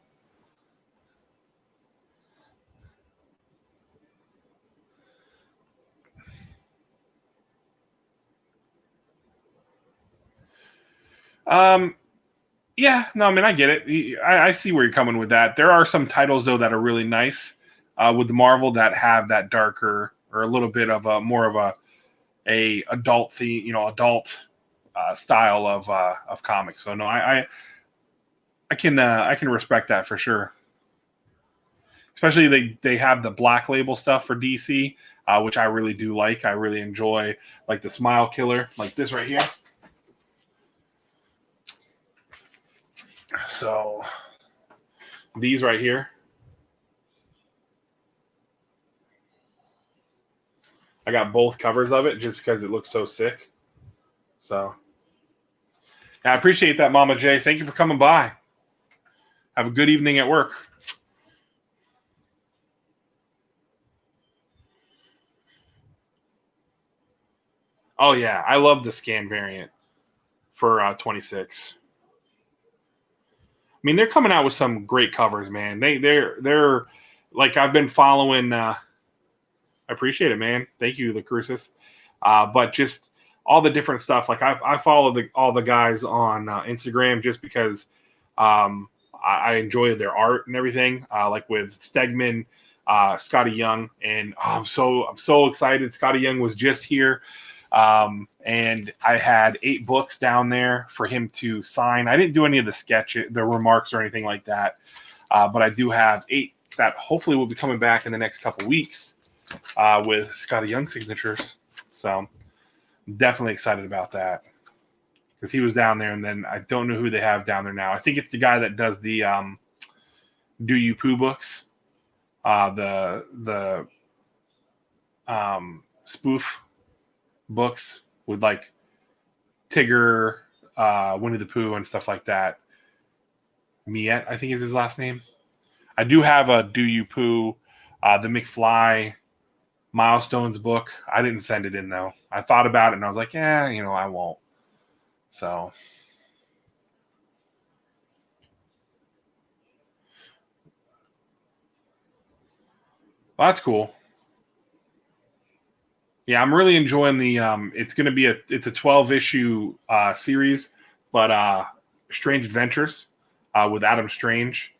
Yeah, no, I mean, I get it. I see where you're coming with that. There are some titles, though, that are really nice with the Marvel that have that darker or a little bit of a more of a adult theme, adult style of comics. So no, I can respect that for sure. Especially they have the Black Label stuff for DC, which I really do like. I really enjoy, like the Smile Killer, like this right here. So these right here. I got both covers of it just because it looks so sick. So yeah, I appreciate that, Mama J. Thank you for coming by. Have a good evening at work. Oh yeah, I love the scan variant for 26. I mean, they're coming out with some great covers, man. They're like I've been following I appreciate it, man. Thank you, Lacrusis. But just all the different stuff. Like I follow all the guys on Instagram just because I enjoy their art and everything. Like with Stegman, Scotty Young, and I'm so excited. Scotty Young was just here, and I had 8 books down there for him to sign. I didn't do any of the remarks or anything like that, but I do have 8 that hopefully will be coming back in the next couple weeks with Scotty Young signatures. So I'm definitely excited about that because he was down there, and then I don't know who they have down there now. I think it's the guy that does the Do You Poo books. The spoof books with like Tigger, Winnie the Pooh, and stuff like that. Miette, I think is his last name. I do have a Do You Poo, the McFly Milestones book. I didn't send it in though. I thought about it and I was like, yeah, I won't. So. Well, that's cool. Yeah, I'm really enjoying the. It's going to be a 12 issue series, but Strange Adventures with Adam Strange.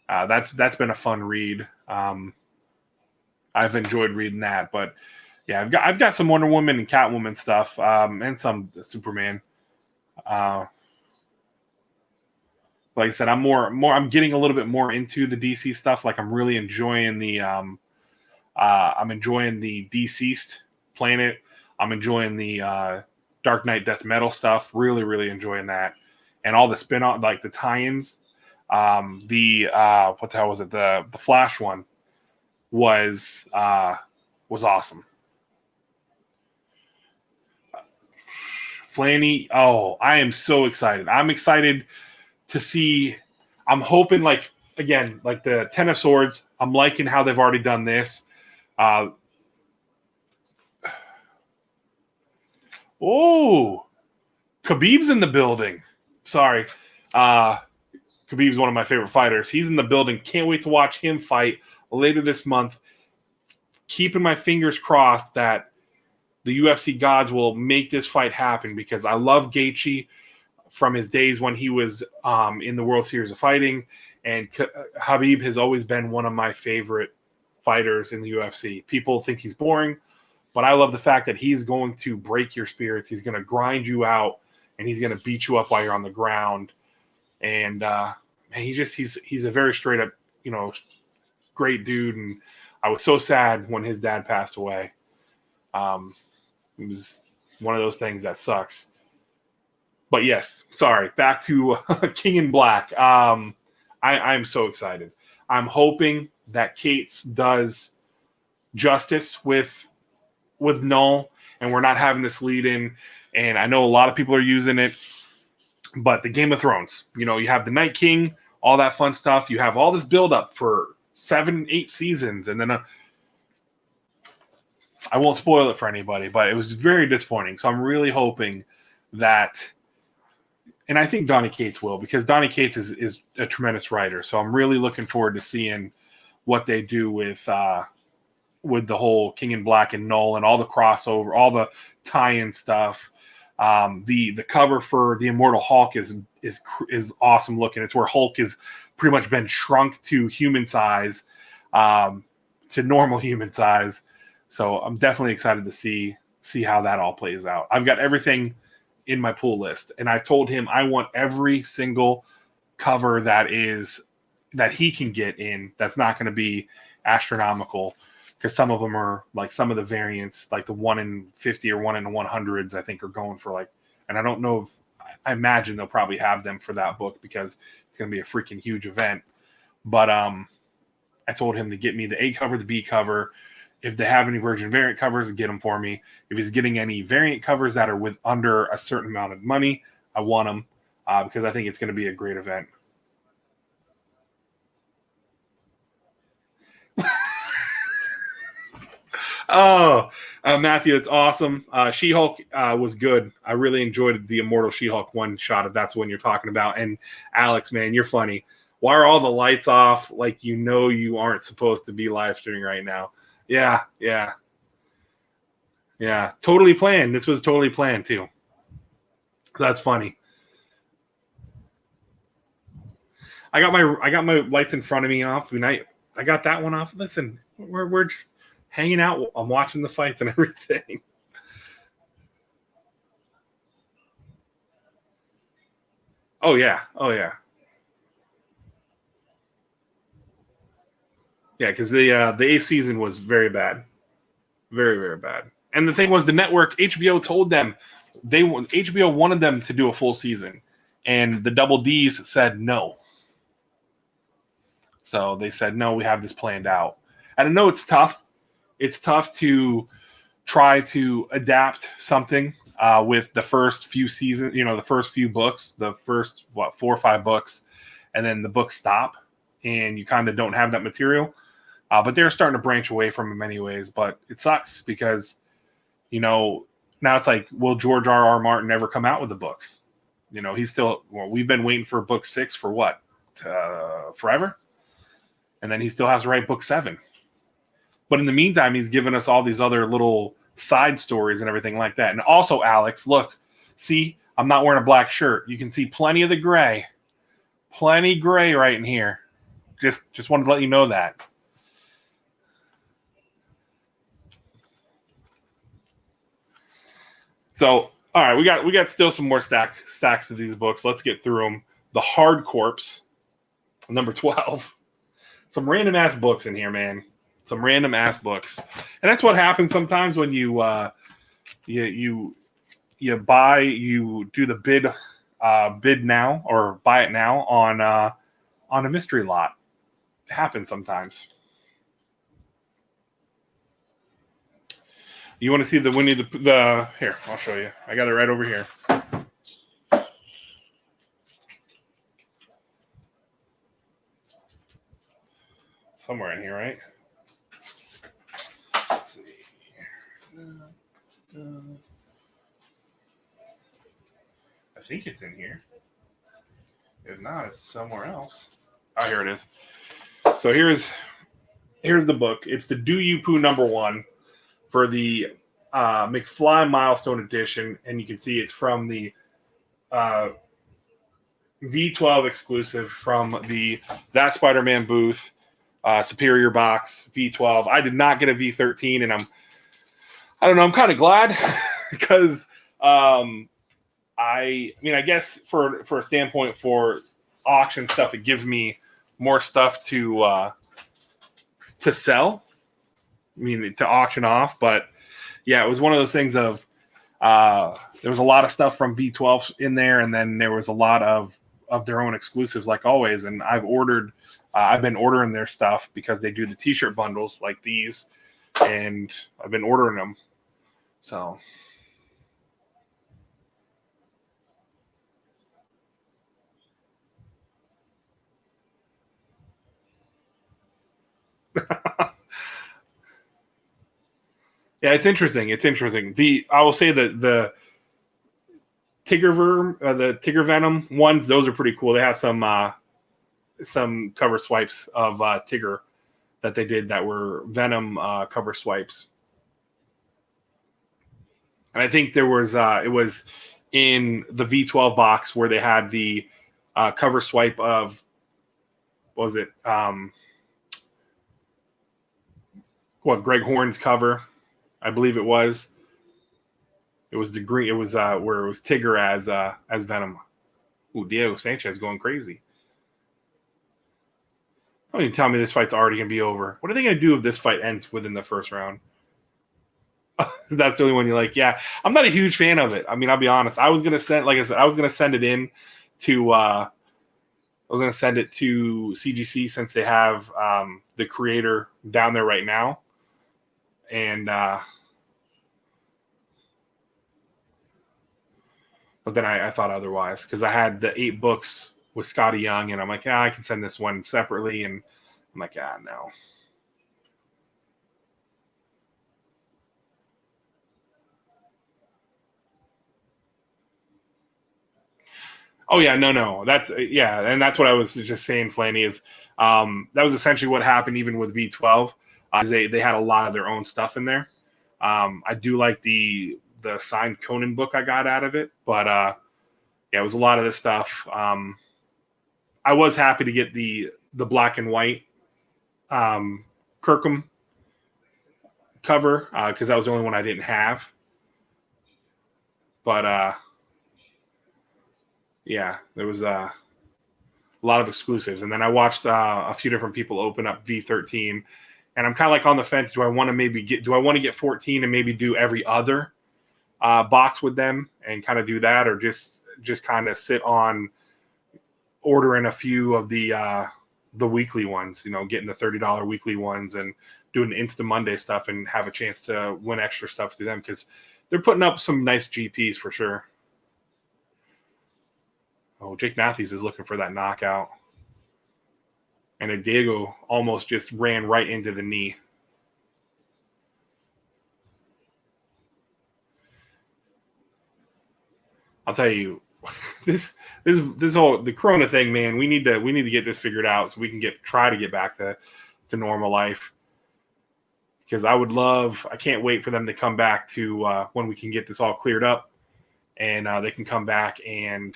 That's been a fun read. I've enjoyed reading that, but yeah, I've got some Wonder Woman and Catwoman stuff, and some Superman. Like I said, I'm getting a little bit more into the DC stuff. Like I'm really enjoying the. I'm enjoying the Deceased Planet. I'm enjoying the Dark Knight Death Metal stuff. Really, really enjoying that, and all the spin-off, like the tie-ins. What the hell was it? The Flash one was awesome. Flanny, I am so excited. I'm excited to see. I'm hoping like the Ten of Swords. I'm liking how they've already done this. Khabib's in the building. Sorry. Khabib's one of my favorite fighters. He's in the building. Can't wait to watch him fight later this month. Keeping my fingers crossed that the UFC gods will make this fight happen because I love Gaethje from his days when he was in the World Series of Fighting, and Khabib has always been one of my favorite fighters in the UFC. People think he's boring, but I love the fact that he's going to break your spirits. He's going to grind you out, and he's going to beat you up while you're on the ground. And he's a very straight up, great dude. And I was so sad when his dad passed away. It was one of those things that sucks. But yes, sorry. Back to King in Black. I'm so excited. I'm hoping that Cates does justice with Null, and we're not having this lead in. And I know a lot of people are using it, but the Game of Thrones, you have the Night King, all that fun stuff. You have all this build up for 7-8 seasons, and then I won't spoil it for anybody, but it was very disappointing. So I'm really hoping that, and I think Donny Cates will, because Donny Cates is a tremendous writer. So I'm really looking forward to seeing what they do with the whole King in Black and Null and all the crossover, all the tie-in stuff. The cover for the Immortal Hulk is awesome looking. It's where Hulk has pretty much been shrunk to human size, to normal human size. So I'm definitely excited to see how that all plays out. I've got everything in my pull list, and I told him I want every single cover that he can get in. That's not going to be astronomical, because some of them are like, some of the variants, like the 1 in 50 or 1 in 100s, I think are going for like, and I don't know if, I imagine they'll probably have them for that book because it's going to be a freaking huge event. But I told him to get me the A cover, the B cover. If they have any Virgin variant covers, get them for me. If he's getting any variant covers that are with under a certain amount of money, I want them because I think it's going to be a great event. Matthew, it's awesome. She-Hulk was good. I really enjoyed the Immortal She-Hulk one shot, if that's the one you're talking about. And Alex, man, you're funny. Why are all the lights off? Like, you aren't supposed to be live streaming right now. Yeah. Yeah, totally planned. This was totally planned too. That's funny. I got my lights in front of me off, and I got that one off. Listen, we're just hanging out. I'm watching the fights and everything. Oh yeah, oh yeah, yeah. Because the eighth season was very bad, very very bad. And the thing was, the network HBO told them HBO wanted them to do a full season, and the Double D's said no. So they said no, we have this planned out. And I know it's tough. It's tough to try to adapt something with the first few seasons, the first few books, the first, 4 or 5 books, and then the books stop, and you kind of don't have that material. But they're starting to branch away from it in many ways. But it sucks because, now it's like, will George R. Martin ever come out with the books? He's still, we've been waiting for book 6 for what? Forever? And then he still has to write book 7. But in the meantime, he's given us all these other little side stories and everything like that. And also, Alex, look, see, I'm not wearing a black shirt. You can see plenty of the gray. Plenty gray right in here. Just wanted to let you know that. So, all right, we got still some more stacks of these books. Let's get through them. The Hard Corpse, number 12. Some random ass books in here, man. Some random ass books, and that's what happens sometimes when you you do the bid now or buy it now on a mystery lot. It happens sometimes. You want to see the Winnie the here? I'll show you. I got it right over here. Somewhere in here, right? Let's see. I think it's in here. If not, it's somewhere else. Oh, here it is. So here's the book. It's the Do You Poo number 1 for the McFly Milestone Edition, and you can see it's from the V12 exclusive from the That Spider-Man booth. Superior box V12. I did not get a V13, and I don't know. I'm kind of glad because I guess for a standpoint for auction stuff, it gives me more stuff to sell. To auction off. But yeah, it was one of those things of there was a lot of stuff from V12 in there, and then there was a lot of their own exclusives, like always. And I've been ordering their stuff because they do the T-shirt bundles like these, and I've been ordering them. So, yeah, it's interesting. It's interesting. I will say that the the Tigger Venom ones, those are pretty cool. They have some cover swipes of Tigger that they did that were Venom cover swipes. And I think there was it was in the V12 box where they had the cover swipe of, what was it? Greg Horn's cover, I believe it was. It was the green. It was where it was Tigger as Venom. Ooh, Diego Sanchez going crazy. Don't even tell me this fight's already gonna be over. What are they gonna do if this fight ends within the first round? That's the only one you like. Yeah, I'm not a huge fan of it. I'll be honest. I was gonna send, like I said, I was gonna send it in to. I was gonna send it to CGC since they have the creator down there right now, and but then I thought otherwise because I had the 8 books with Scotty Young, and I'm like, I can send this one separately, and I'm like, no. Oh yeah, no. That's and that's what I was just saying, Flanny, is that was essentially what happened even with V12. They had a lot of their own stuff in there. I do like the signed Conan book I got out of it, but yeah, it was a lot of this stuff. I was happy to get the black and white Kirkham cover because that was the only one I didn't have. But yeah, there was a lot of exclusives, and then I watched a few different people open up V13, and I'm kind of like on the fence. Do I want to get 14 and maybe do every other box with them and kind of do that, or just kind of sit on ordering a few of the weekly ones, getting the $30 weekly ones and doing the Insta Monday stuff and have a chance to win extra stuff through them because they're putting up some nice GPs for sure. Oh, Jake Matthews is looking for that knockout. And Diego almost just ran right into the knee. I'll tell you, this whole the Corona thing, man. We need to get this figured out so we can try to get back to normal life. Because I can't wait for them to come back to when we can get this all cleared up, and they can come back and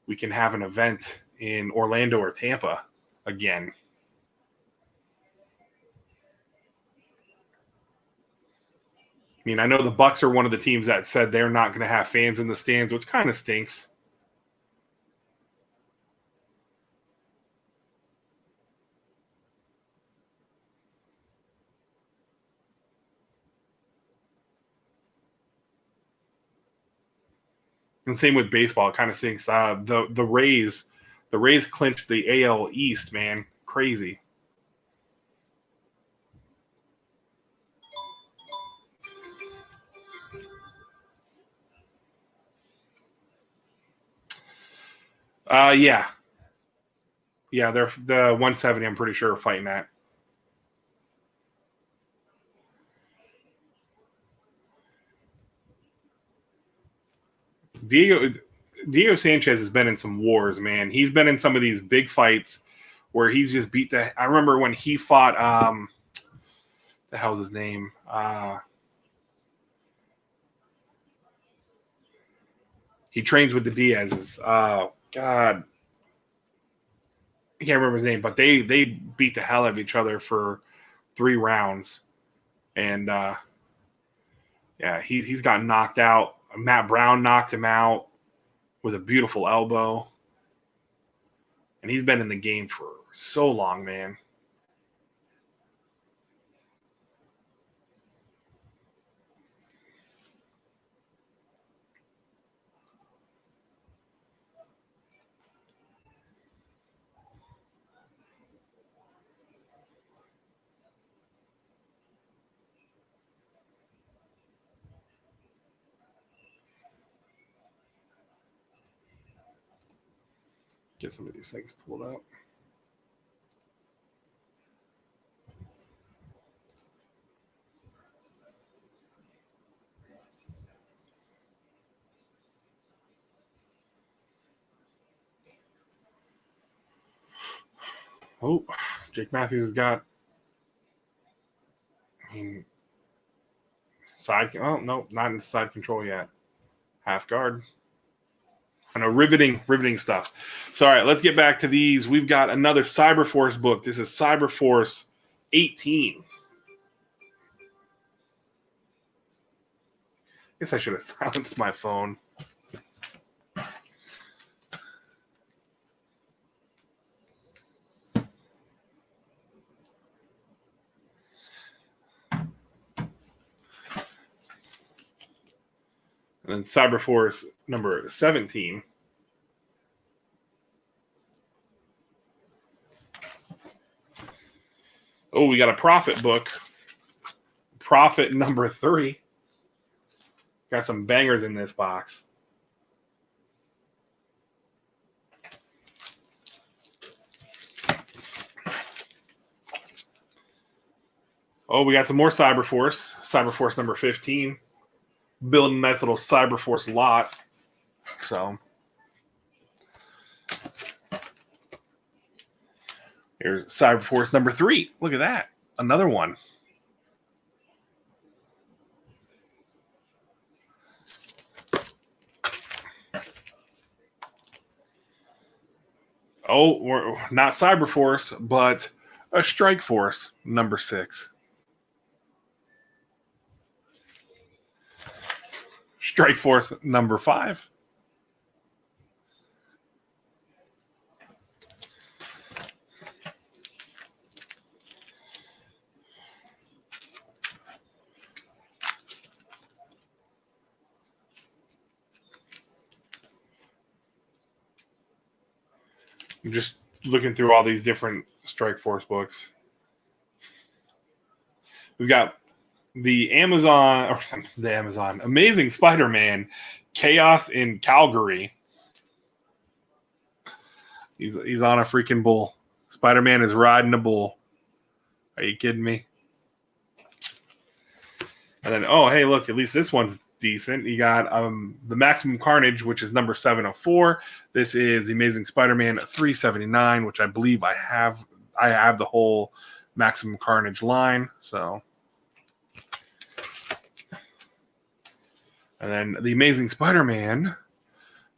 we can have an event in Orlando or Tampa again. I mean, I know the Bucks are one of the teams that said they're not going to have fans in the stands, which kind of stinks. And same with baseball, it kind of stinks. The Rays clinched the AL East, man, crazy. Yeah, they're the 170. I'm pretty sure are fighting that. Diego Sanchez has been in some wars, man. He's been in some of these big fights where he's just beat the. I remember when he fought. The hell's his name? He trains with the Diaz's. God, I can't remember his name, but they beat the hell out of each other for 3 rounds, and yeah, he's gotten knocked out. Matt Brown knocked him out with a beautiful elbow, and he's been in the game for so long, man. Get some of these things pulled up. Oh, Jake Matthews has got. I mean, side. Oh no, not in the side control yet. Half guard. I know, riveting stuff. So, all right, let's get back to these. We've got another Cyberforce book. This is Cyberforce 18. I guess I should have silenced my phone. And then Cyberforce number 17. Oh, we got a Prophet book. Prophet number 3. Got some bangers in this box. Oh, we got some more Cyberforce. Cyberforce number 15. Building a nice little Cyberforce lot. So here's Cyberforce number 3. Look at that. Another one. Oh, we're not Cyberforce, but a Strike Force number 6. Strike Force number 5. I'm just looking through all these different Strike Force books. We've got the Amazing Spider-Man, Chaos in Calgary. He's on a freaking bull. Spider-Man is riding a bull. Are you kidding me? And then, oh, hey, look, at least this one's decent. You got the Maximum Carnage, which is number 704. This is the Amazing Spider-Man 379, which I believe I have. I have the whole Maximum Carnage line. So, and then the Amazing Spider-Man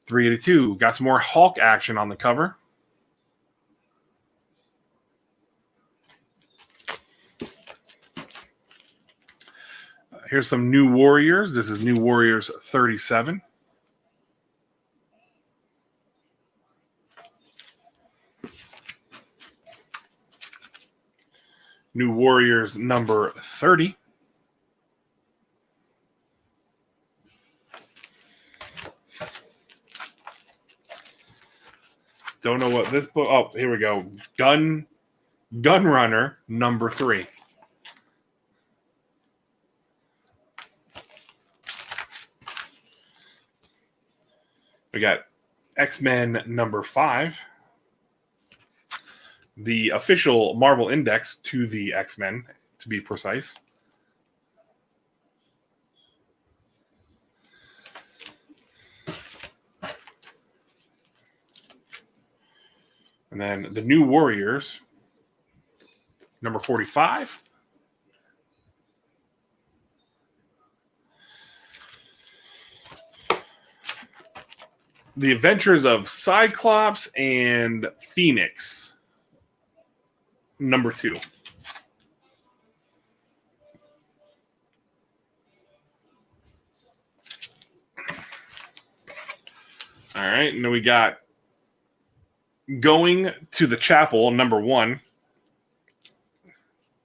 382 got some more Hulk action on the cover. Here's some New Warriors. This is New Warriors 37. New Warriors number 30. Don't know what this book. Oh, here we go. Gun Runner number 3. We got X-Men number 5. The official Marvel Index to the X-Men, to be precise. And then the New Warriors, number 45. The Adventures of Cyclops and Phoenix, number 2. All right, and then we got Going to the Chapel, number 1.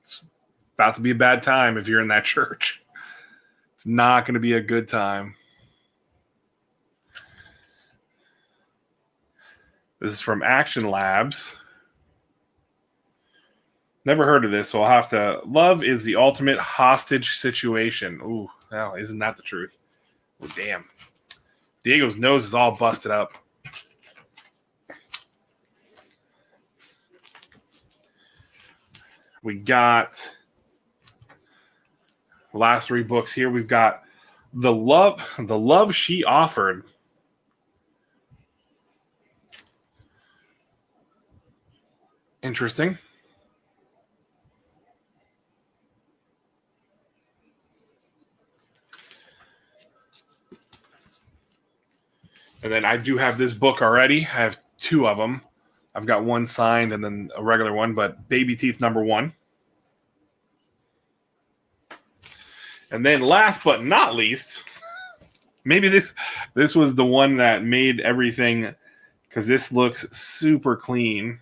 It's about to be a bad time if you're in that church. It's not going to be a good time. This is from Action Labs. Never heard of this, so I'll have to. Love is the ultimate hostage situation. Ooh, well, isn't that the truth? Oh, damn. Diego's nose is all busted up. We got last 3 books here. We've got the love she offered. Interesting. And then I do have this book already. I have 2 of them. I've got one signed and then a regular one, but Baby Teeth number 1. And then last but not least, maybe this was the one that made everything, because this looks super clean,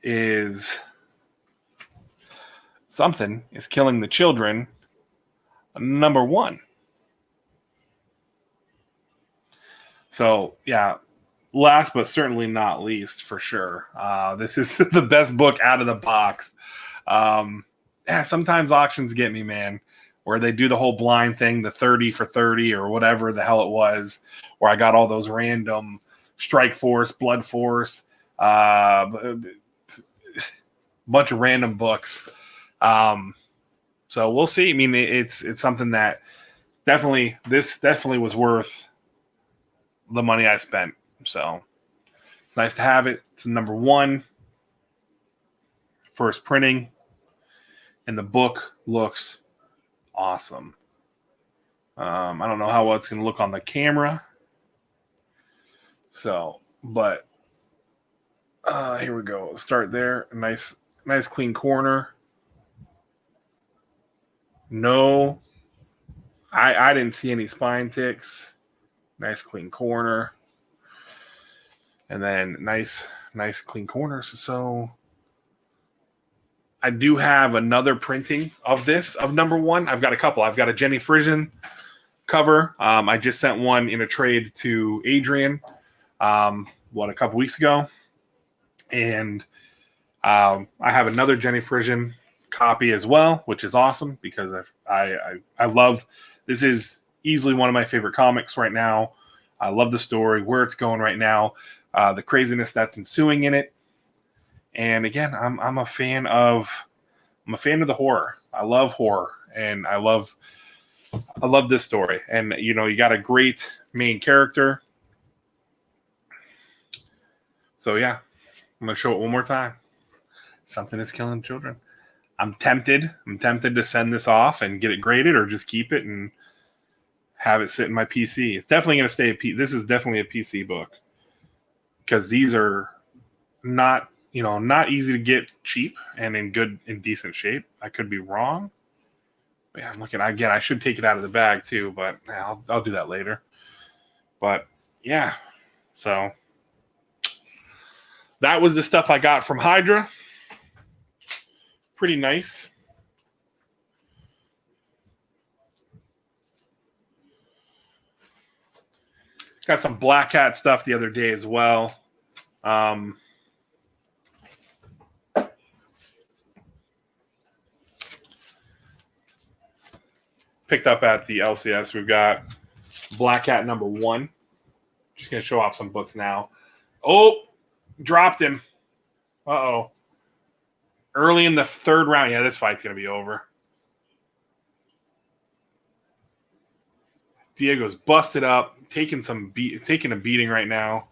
is Something is Killing the Children, number 1. So, yeah, last but certainly not least, for sure. This is the best book out of the box. Sometimes auctions get me, man, where they do the whole blind thing, the 30 for 30 or whatever the hell it was, where I got all those random Strike Force, Blood Force, bunch of random books. So we'll see. I mean, it's something that definitely was worth the money I spent. So it's nice to have it. It's number 1, first printing, and the book looks awesome. I don't know how well it's going to look on the camera. So, but Here we go. Start there. Nice clean corner. No, I didn't see any spine ticks. Nice clean corner. And then nice clean corner. So I do have another printing of this, of number 1. I've got a couple. I've got a Jenny Frisian cover. I just sent one in a trade to Adrian, a couple weeks ago. And I have another Jenny Frisian copy as well, which is awesome because I love, this is easily one of my favorite comics right now. I love the story, where it's going right now, the craziness that's ensuing in it. And again, I'm a fan of the horror. I love horror, and I love this story. And you got a great main character. So yeah, I'm gonna show it one more time. Something is killing children. I'm tempted to send this off and get it graded, or just keep it and have it sit in my PC. It's definitely going to stay this is definitely a PC book, because these are not easy to get cheap and in decent shape. I could be wrong. But yeah, I'm looking again. I should take it out of the bag too, but I'll do that later. But yeah, so that was the stuff I got from Hydra. Pretty nice. Got some Black Hat stuff the other day as well. Picked up at the LCS. We've got Black Hat number 1. Just going to show off some books now. Oh, dropped him. Uh-oh. Early in the 3rd round. Yeah, this fight's going to be over. Diego's busted up, taking a beating right now.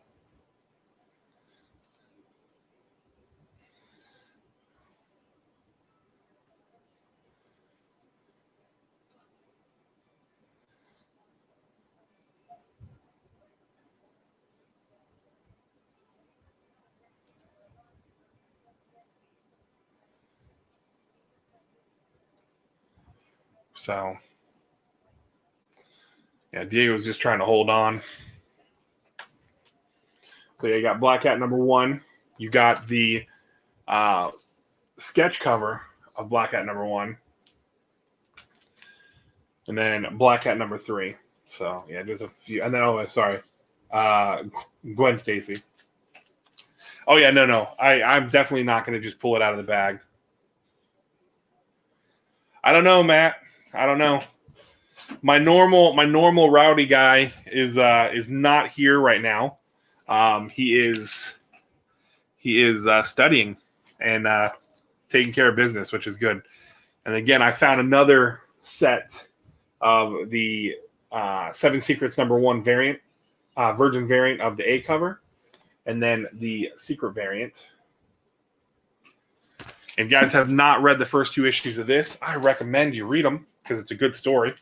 So, yeah, Diego's just trying to hold on. So you got Black Hat number 1. You got the sketch cover of Black Hat number 1. And then Black Hat number 3. So, yeah, just a few. And then, sorry. Gwen Stacy. Oh, yeah, no. I'm definitely not going to just pull it out of the bag. I don't know, Matt. I don't know. My normal rowdy guy is not here right now. He is studying and taking care of business, which is good. And again, I found another set of the 7 Secrets number 1 variant, Virgin variant of the A cover, and then the Secret variant. If you guys have not read the first 2 issues of this, I recommend you read them because it's a good story.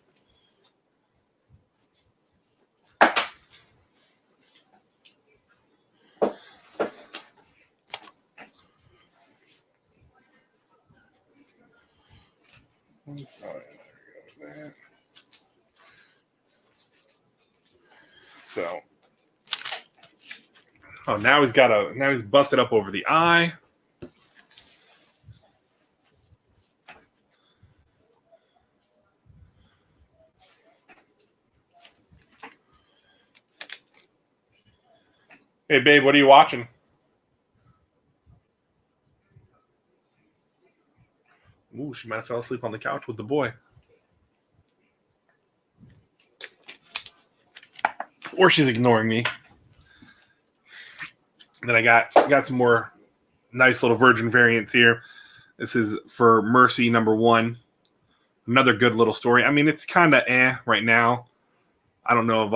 So, now he's busted up over the eye. Hey, babe, what are you watching? Ooh, she might have fell asleep on the couch with the boy. Or she's ignoring me. And then I got some more nice little Virgin variants here. This is for Mercy number 1. Another good little story. I mean, it's kind of right now. I don't know if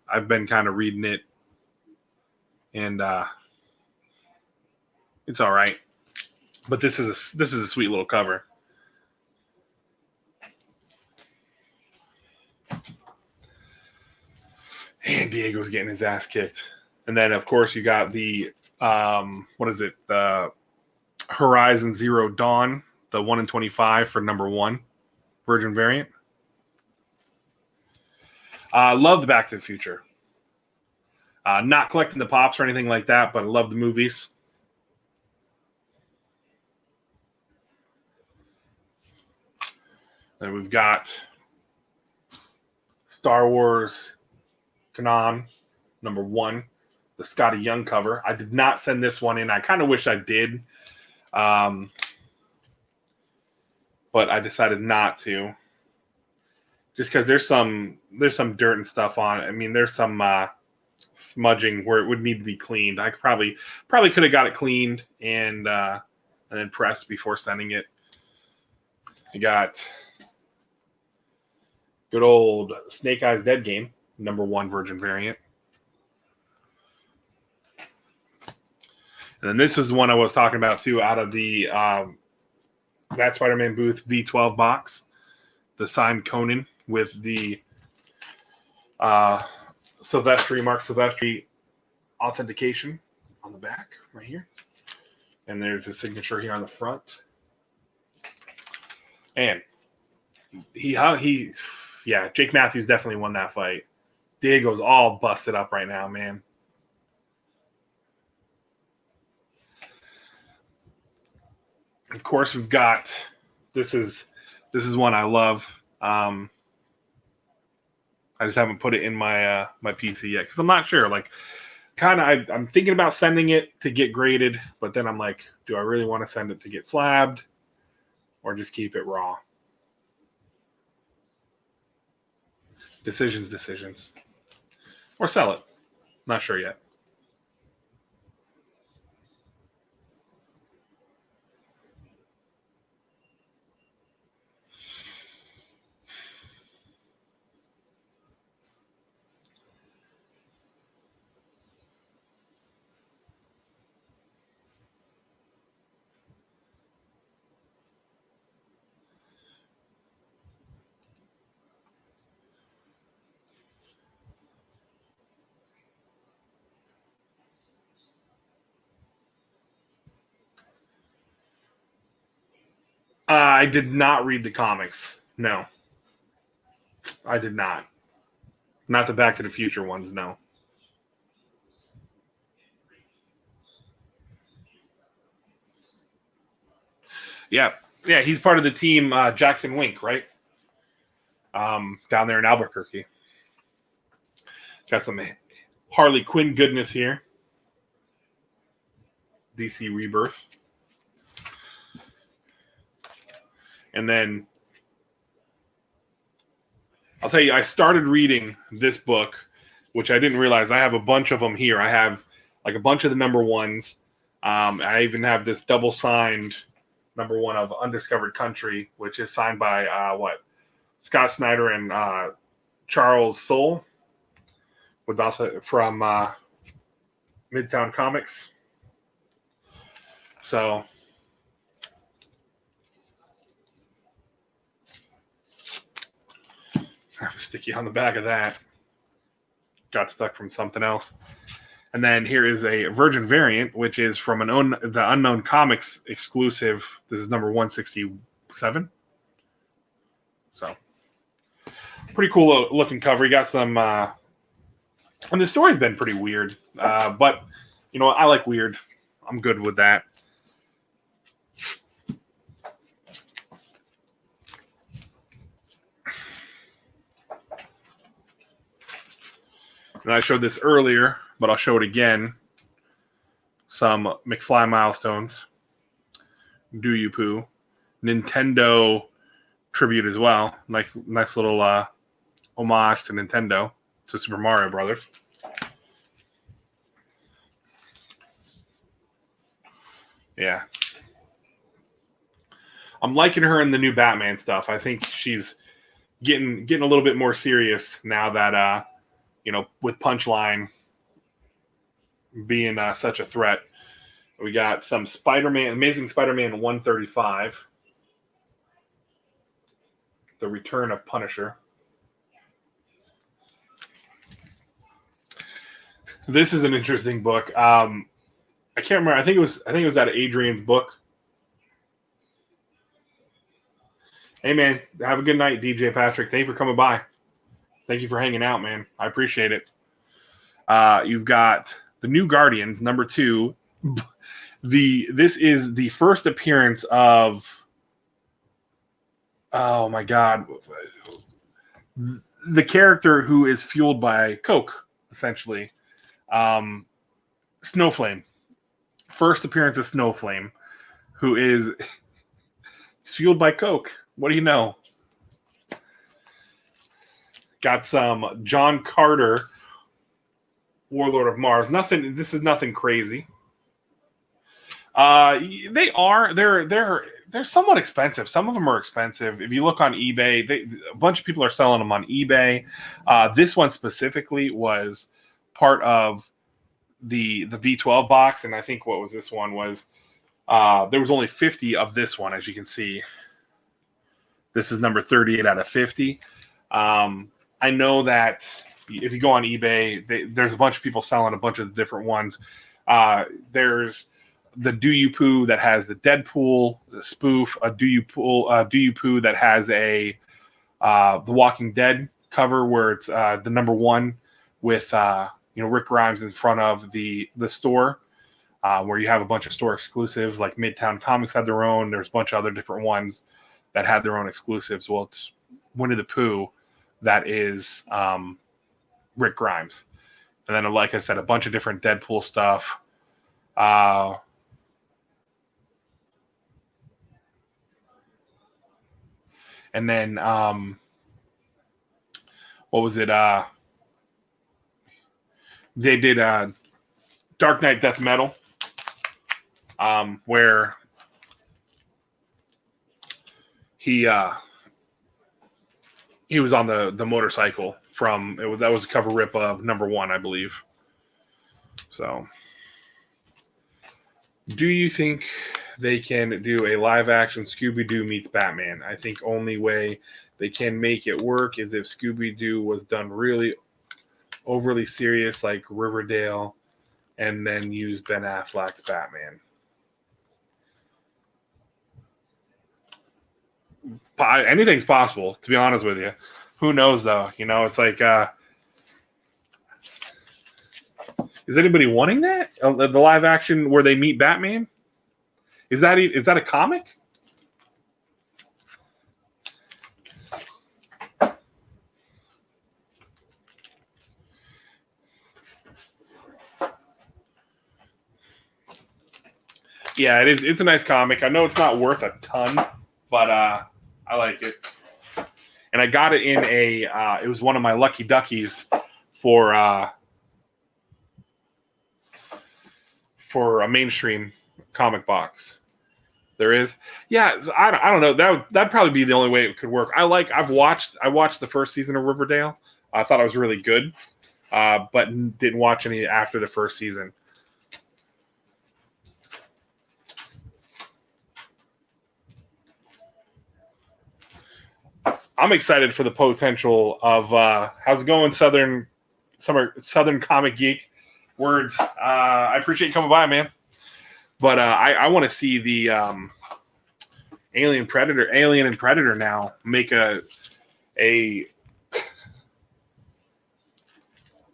I've been kind of reading it. And it's all right. But this is a sweet little cover. And Diego's getting his ass kicked. And then, of course, you got the what is it? The Horizon Zero Dawn, the 1 in 25 for number 1 Virgin variant. Love the Back to the Future. Not collecting the pops or anything like that, but I love the movies. Then we've got Star Wars Canon, number 1, the Scotty Young cover. I did not send this one in. I kind of wish I did, but I decided not to, just because there's some dirt and stuff on it. I mean, there's some smudging where it would need to be cleaned. I could probably could have got it cleaned and then pressed before sending it. I got good old Snake Eyes Dead Game, number 1 Virgin variant. And then this was the one I was talking about too, out of the that Spider-Man Booth V12 box, the signed Conan with the Mark Silvestri authentication on the back right here. And there's his signature here on the front. And Jake Matthews definitely won that fight. Diego's all busted up right now, man. Of course, we've got this is one I love. I just haven't put it in my my PC yet because I'm not sure. Like, I'm thinking about sending it to get graded, but then I'm like, do I really want to send it to get slabbed, or just keep it raw? Decisions, or sell it. Not sure yet. I did not read the comics. No, I did not. Not the Back to the Future ones, no. Yeah, he's part of the team Jackson Wink, right? Down there in Albuquerque. Got some Harley Quinn goodness here. DC Rebirth. And then I'll tell you, I started reading this book, which I didn't realize. I have a bunch of them here. I have like a bunch of the number 1s. I even have this double signed number 1 of Undiscovered Country, which is signed by Scott Snyder and Charles Soule, with also from Midtown Comics. So I have a sticky on the back of that. Got stuck from something else. And then here is a Virgin variant, which is from the Unknown Comics exclusive. This is number 167. So pretty cool looking cover. You got some, and the story's been pretty weird. But you know, I like weird. I'm good with that. And I showed this earlier, but I'll show it again. Some McFly milestones. Do You Poo. Nintendo tribute as well. Nice little homage to Nintendo, to Super Mario Brothers. Yeah. I'm liking her in the new Batman stuff. I think she's getting a little bit more serious now that with Punchline being such a threat. We got some Spider-Man, Amazing Spider-Man 135. The Return of Punisher. This is an interesting book. I can't remember. I think it was that Adrian's book. Hey man, have a good night, DJ Patrick. Thank you for coming by. Thank you for hanging out, man. I appreciate it. You've got the New Guardians, number 2. This is the first appearance of, oh my god, the character who is fueled by Coke, essentially. Snowflame. First appearance of Snowflame, who is fueled by Coke. What do you know? Got some John Carter, Warlord of Mars. This is nothing crazy. They're somewhat expensive. Some of them are expensive. If you look on eBay, a bunch of people are selling them on eBay. This one specifically was part of the V12 box, and I think what was this one was there was only 50 of this one, as you can see. This is number 38 out of 50. I know that if you go on eBay, there's a bunch of people selling a bunch of different ones. There's the Do You Poo that has the Deadpool the spoof, a Do You Poo that has a The Walking Dead cover where it's the number 1 with Rick Grimes in front of the store, where you have a bunch of store exclusives like Midtown Comics had their own. There's a bunch of other different ones that had their own exclusives. Well, it's Winnie the Pooh that is Rick Grimes. And then, like I said, a bunch of different Deadpool stuff. And then, what was it? They did Dark Knight Death Metal, where he was on the motorcycle from that was a cover rip of number 1, I believe. So, do you think they can do a live action Scooby-Doo meets Batman? I think only way they can make it work is if Scooby-Doo was done really overly serious like Riverdale and then use Ben Affleck's Batman. Anything's possible, to be honest with you. Who knows, though? It's like, is anybody wanting that? The live action where they meet Batman? Is that a comic? Yeah, it is. It's a nice comic. I know it's not worth a ton, but I like it. And I got it in it was one of my lucky duckies for a mainstream comic box. There is. Yeah, I don't know. That'd probably be the only way it could work. I watched the first season of Riverdale. I thought it was really good, but didn't watch any after the first season. I'm excited for the potential of how's it going, Southern Comic Geek words. I appreciate you coming by, man. But I want to see the Alien and Predator now make an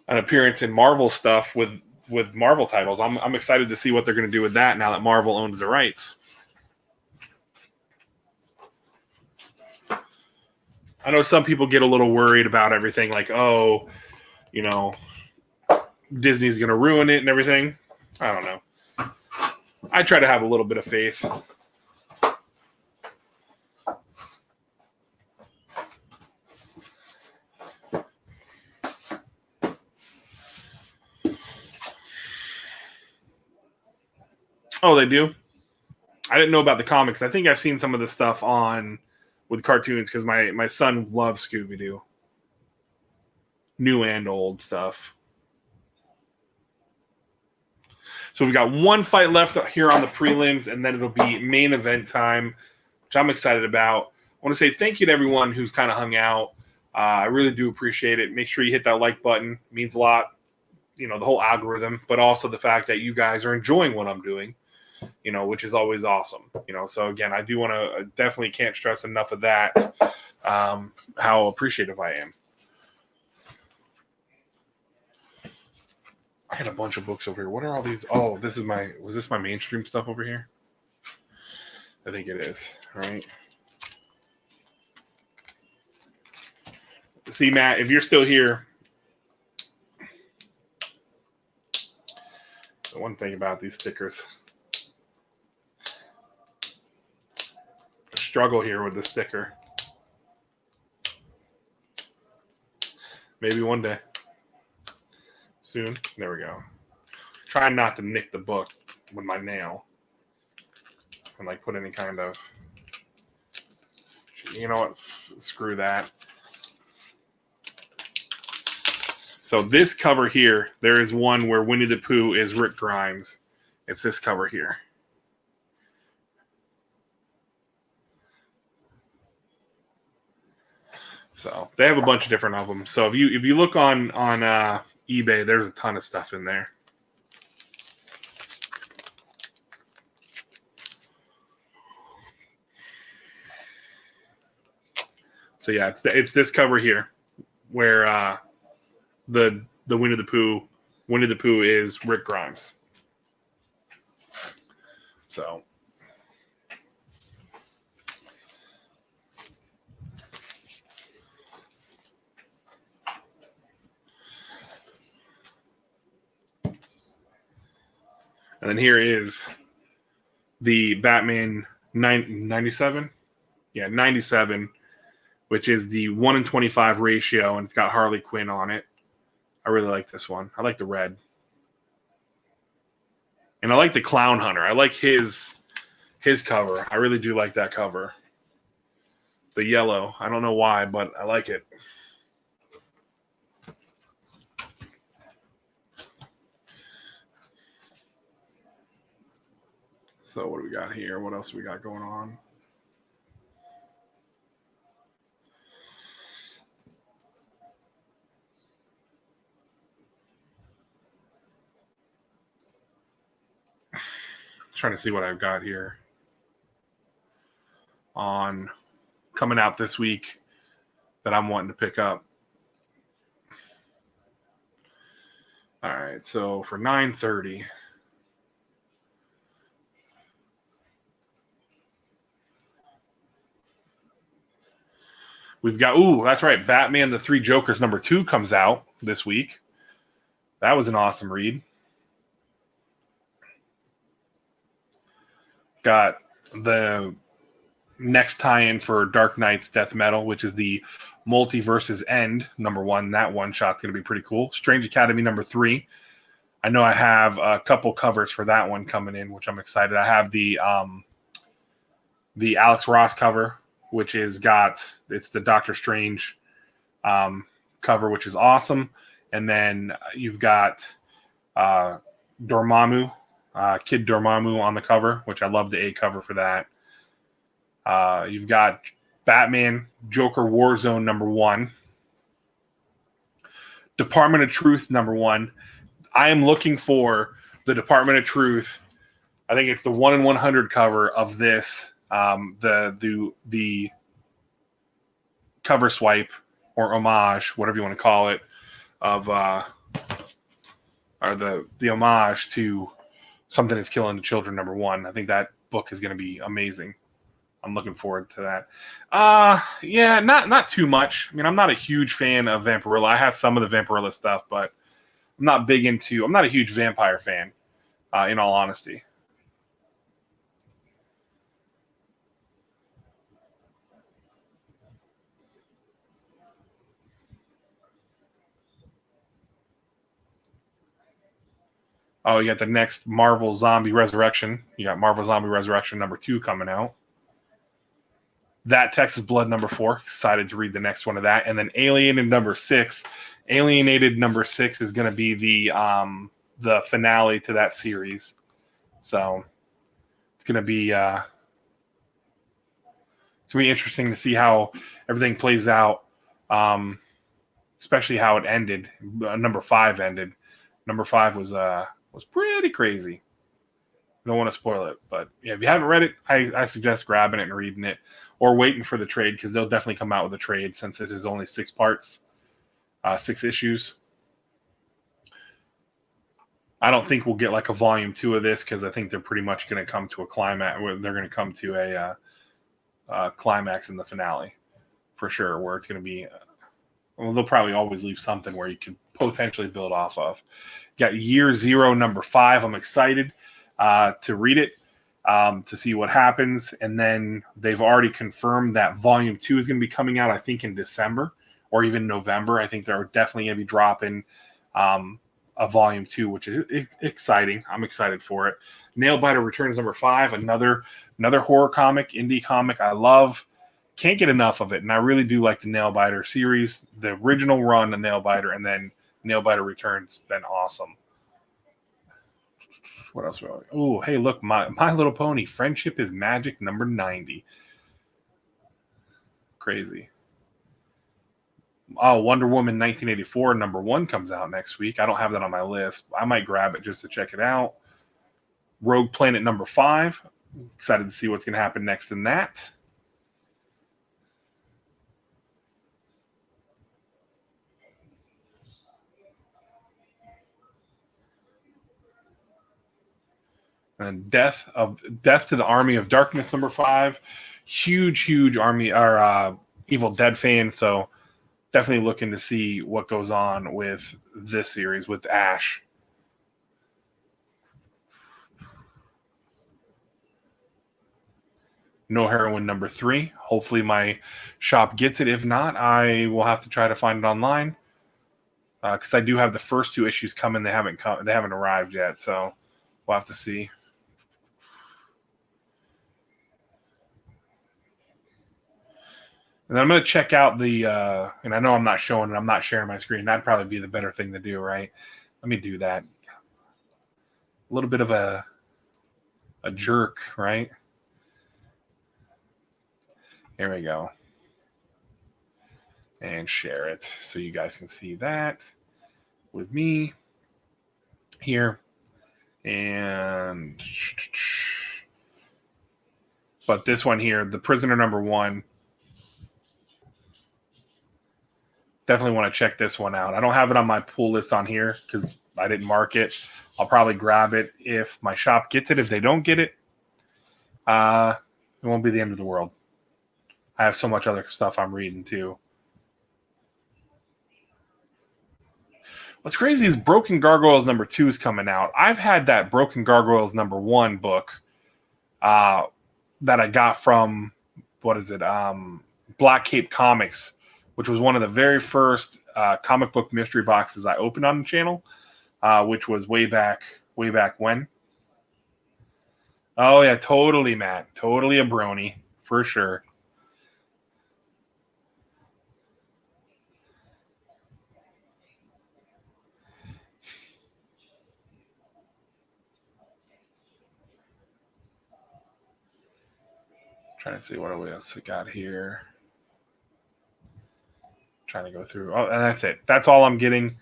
appearance in Marvel stuff with Marvel titles. I'm excited to see what they're going to do with that now that Marvel owns the rights. I know some people get a little worried about everything, like, oh, Disney's going to ruin it and everything. I don't know. I try to have a little bit of faith. Oh, they do? I didn't know about the comics. I think I've seen some of the stuff with cartoons because my son loves Scooby-Doo. New and old stuff. So we got one fight left here on the prelims, and then it'll be main event time, which I'm excited about. I want to say thank you to everyone who's kind of hung out. I really do appreciate it. Make sure you hit that like button. It means a lot. the whole algorithm, but also the fact that you guys are enjoying what I'm doing, which is always awesome. So again, I do want to definitely can't stress enough of that, how appreciative I am. I had a bunch of books over here. What are all these? Oh, was this my mainstream stuff over here? I think it is, right? See, Matt, if you're still here, the one thing about these stickers, I struggle here with the sticker. Maybe one day. Soon. There we go. Trying not to nick the book with my nail and like put any kind of, you know what, screw that. So this cover here, there is one where Winnie the Pooh is Rick Grimes. It's this cover here. So they have a bunch of different of them. So if you look on eBay, there's a ton of stuff in there. So yeah, it's this cover here, where the Winnie the Pooh is Rick Grimes. So and then here is the Batman 97. Yeah, 97, which is the 1-in-25 ratio, and it's got Harley Quinn on it. I really like this one. I like the red. And I like the Clown Hunter. I like his cover. I really do like that cover. The yellow. I don't know why, but I like it. So what do we got here? What else do we got going on? Trying to see what I've got here on coming out this week that I'm wanting to pick up. All right, so for 9:30, we've got that's right, Batman the Three Jokers #2 comes out this week. That was an awesome read. Got the next tie-in for Dark Knight's Death Metal, which is the Multiverse's End #1. That one shot's going to be pretty cool. Strange Academy #3. I know I have a couple covers for that one coming in, which I'm excited. I have the Alex Ross cover, which it's the Doctor Strange cover, which is awesome. And then you've got Dormammu, Kid Dormammu on the cover, which I love the A cover for that. You've got Batman Joker Warzone #1. Department of Truth #1. I am looking for the Department of Truth. I think it's the 1-in-100 cover of this. The cover swipe or homage, whatever you want to call it, of or the homage to Something Is Killing the Children #1. I think that book is going to be amazing. I'm looking forward to that. Yeah, not too much. I mean, I'm not a huge fan of Vampirilla. I have some of the Vampirilla stuff, but I'm not a huge vampire fan, in all honesty. Oh, you got the next Marvel Zombie Resurrection. You got Marvel Zombie Resurrection #2 coming out. That Texas Blood #4. Excited to read the next one of that. And then Alienated #6. Alienated #6 is going to be the finale to that series. So it's going to be interesting to see how everything plays out, especially how it ended. #5 ended. Number 5 was pretty crazy. Don't want to spoil it, but yeah, if you haven't read it, I suggest grabbing it and reading it, or waiting for the trade, because they'll definitely come out with a trade since this is only 6 parts, 6 issues. I don't think we'll get like a volume 2 of this, because I think they're pretty much going to come to a climax. They're going to come to a climax in the finale for sure, where it's going to be. Well, they'll probably always leave something where you can potentially build off of. Got Year Zero, number 5. I'm excited to read it, to see what happens. And then they've already confirmed that volume 2 is going to be coming out, I think, in December or even November. I think they're definitely going to be dropping a volume 2, which is exciting. I'm excited for it. Nailbiter Returns, number 5, another horror comic, indie comic I love. Can't get enough of it, and I really do like the Nailbiter series. The original run of Nailbiter, and then Nailbiter Returns, been awesome. What else? Oh, hey, look, My Little Pony, Friendship is Magic, number 90. Crazy. Oh, Wonder Woman 1984, number 1 comes out next week. I don't have that on my list. I might grab it just to check it out. Rogue Planet, number 5. Excited to see what's going to happen next in that. And Death to the Army of Darkness, number 5. Huge army or Evil Dead fan, so definitely looking to see what goes on with this series with Ash. No Heroine, number 3. Hopefully my shop gets it. If not, I will have to try to find it online, because I do have the first 2 issues coming. They haven't arrived yet, so we'll have to see. And I'm going to check out the, and I know I'm not showing it, I'm not sharing my screen. That'd probably be the better thing to do, right? Let me do that. A little bit of a jerk, right? Here we go. And share it so you guys can see that with me here. And, but this one here, The Prisoner, number 1. Definitely want to check this one out. I don't have it on my pull list on here because I didn't mark it. I'll probably grab it if my shop gets it. If they don't get it, it won't be the end of the world. I have so much other stuff I'm reading too. What's crazy is Broken Gargoyles number 2 is coming out. I've had that Broken Gargoyles number 1 book that I got from, Black Cape Comics, which was one of the very first comic book mystery boxes I opened on the channel, which was way back when. Oh, yeah, totally, Matt. Totally a brony, for sure. Trying to see what else we got here. Trying to go through. Oh, and that's it. That's all I'm getting.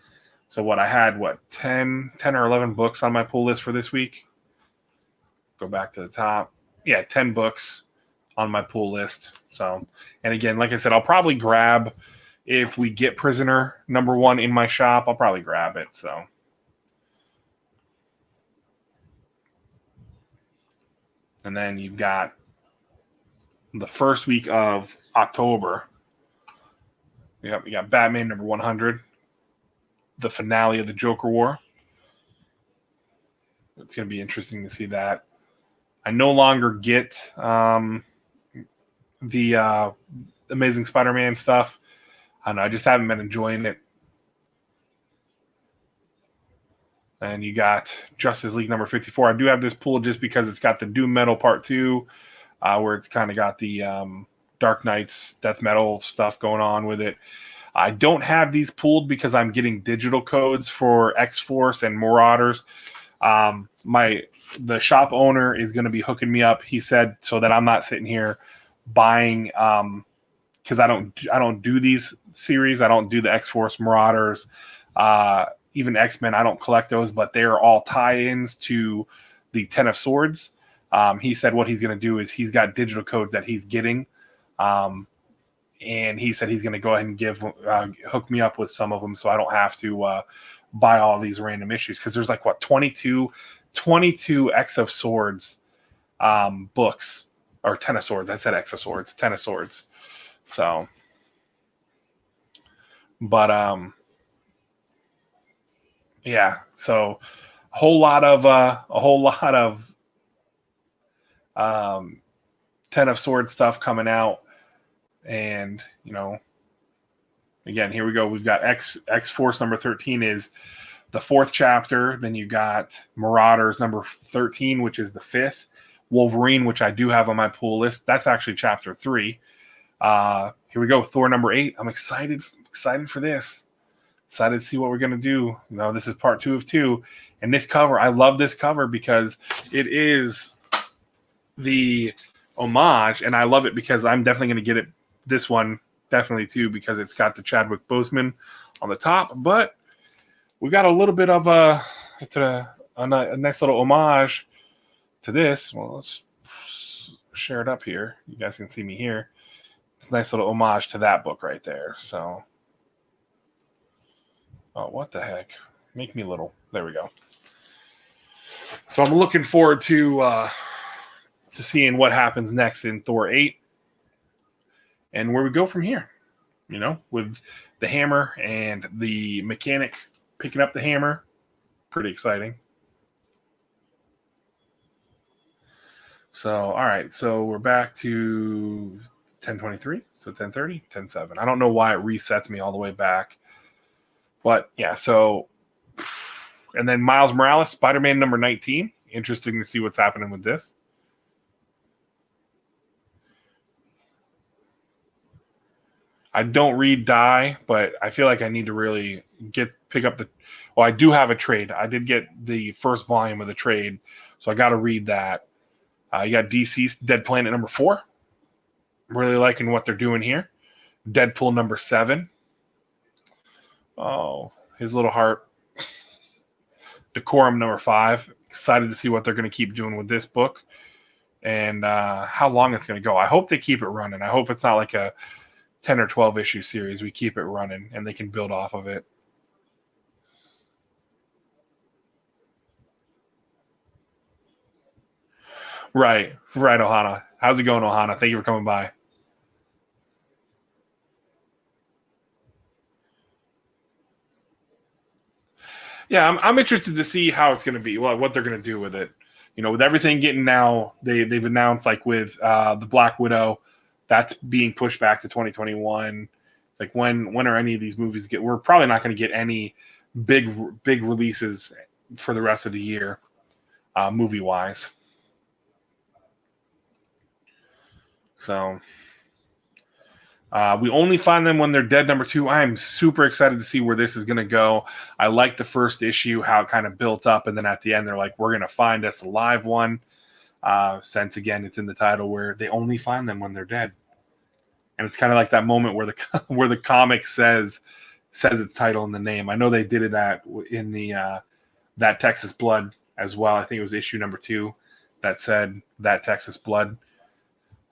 So what I had, 10 or 11 books on my pull list for this week. Go back to the top. Yeah, 10 books on my pull list. So, and again, like I said, I'll probably grab, if we get Prisoner number 1 in my shop, I'll probably grab it. So, and then you've got the first week of October. Yep, you got Batman number 100, the finale of the Joker War. It's going to be interesting to see that. I no longer get the Amazing Spider-Man stuff. I don't know, I just haven't been enjoying it. And you got Justice League number 54. I do have this pull just because it's got the Doom Metal Part 2, where it's kind of got the Dark Knight's death metal stuff going on with it. I don't have these pulled because I'm getting digital codes for X-Force and Marauders. The shop owner is going to be hooking me up, he said, so that I'm not sitting here buying, because I don't do these series. I don't do the X-Force, Marauders, even X-Men. I don't collect those, but they're all tie-ins to the Ten of Swords. He said what he's going to do is he's got digital codes that he's getting. And he said he's going to go ahead and hook me up with some of them so I don't have to buy all these random issues, because there's like, what, 22 X of Swords books, or Ten of Swords. I said X of Swords, Ten of Swords. So, but yeah, so a whole lot of Ten of Swords stuff coming out. And, you know, again, here we go. We've got X Force number 13 is the 4th chapter. Then you got Marauders number 13, which is the 5th. Wolverine, which I do have on my pool list. That's actually chapter 3. Here we go. Thor number 8. I'm excited for this. Excited to see what we're going to do. You know, this is part 2 of 2. And this cover, I love this cover because it is the homage, and I love it because I'm definitely going to get it. This one definitely too, because it's got the Chadwick Boseman on the top, but we got a little bit of a nice little homage to this. Well, let's share it up here. You guys can see me here. It's a nice little homage to that book right there. So, oh, what the heck? Make me little. There we go. So I'm looking forward to seeing what happens next in Thor 8. And where we go from here, you know, with the hammer and the mechanic picking up the hammer. Pretty exciting. So, all right. So we're back to 1023. So 1030, 1007. I don't know why it resets me all the way back. But yeah, so, and then Miles Morales, Spider-Man number 19. Interesting to see what's happening with this. I don't read Die, but I feel like I need to really pick up the. Well, I do have a trade. I did get the first volume of the trade, so I got to read that. You got DC's Dead Planet number 4. Really liking what they're doing here. Deadpool number 7. Oh, his little heart. Decorum number 5. Excited to see what they're going to keep doing with this book, and how long it's going to go. I hope they keep it running. I hope it's not like a 10 or 12 issue series. We keep it running and they can build off of it. Right, Ohana. How's it going, Ohana? Thank you for coming by. Yeah, I'm interested to see how it's going to be, what they're going to do with it. You know, with everything getting now, they've announced, like with the Black Widow, that's being pushed back to 2021. It's like, when are any of these movies get? We're probably not going to get any big releases for the rest of the year, movie wise. So we only find them when they're dead. Number 2. I am super excited to see where this is going to go. I like the first issue, how it kind of built up, and then at the end they're like, we're going to find us a live one. Since again, it's in the title where they only find them when they're dead. And it's kind of like that moment where the comic says its title in the name. I know they did that in the That Texas Blood as well. I think it was issue number 2 that said That Texas Blood.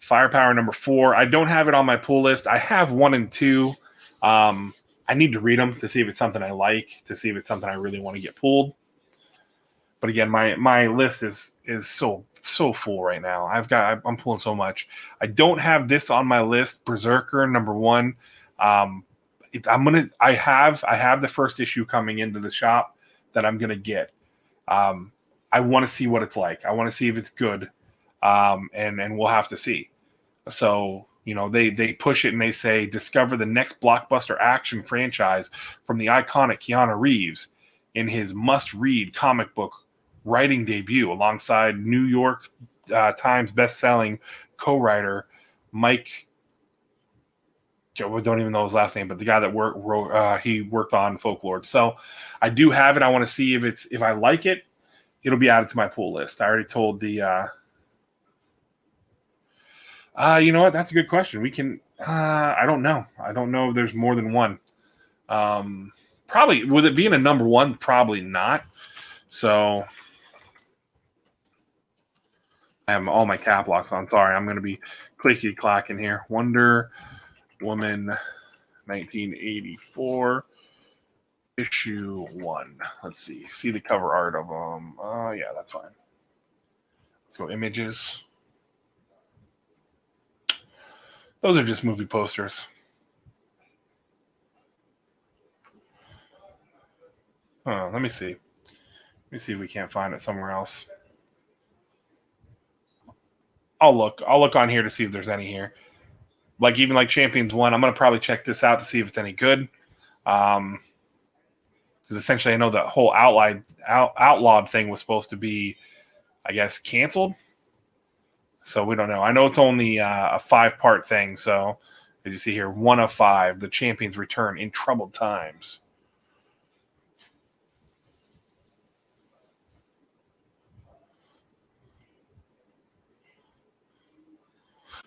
Firepower number 4. I don't have it on my pull list. I have 1 and 2. I need to read them to see if it's something I like, to see if it's something I really want to get pulled. But again, my list is so full right now. I'm pulling so much. I don't have this on my list. Berserker number 1. I have the first issue coming into the shop that I'm gonna get. I want to see what it's like. I want to see if it's good, and we'll have to see. So, you know, they push it and they say, discover the next blockbuster action franchise from the iconic Keanu Reeves in his must-read comic book writing debut alongside New York Times best-selling co-writer Mike. I don't even know his last name, but the guy that he worked on Folklore. So I do have it. I want to see if I like it, it'll be added to my pull list. I already told the. You know what? That's a good question. We can. I don't know. I don't know if there's more than one. Probably, with it being a number one, probably not. So I have all my cap locks on. Sorry, I'm going to be clicky clacking here. Wonder Woman 1984 issue 1. Let's see the cover art of them. Oh yeah, that's fine. Let's go images. Those are just movie posters. Let me see. Let me see if we can't find it somewhere else. I'll look on here to see if there's any here. Like even like Champions 1, I'm gonna probably check this out to see if it's any good. Because essentially I know the whole outlawed thing was supposed to be, I guess, canceled. So we don't know. I know it's only a 5-part thing. So as you see here, 1 of 5, the champions return in troubled times.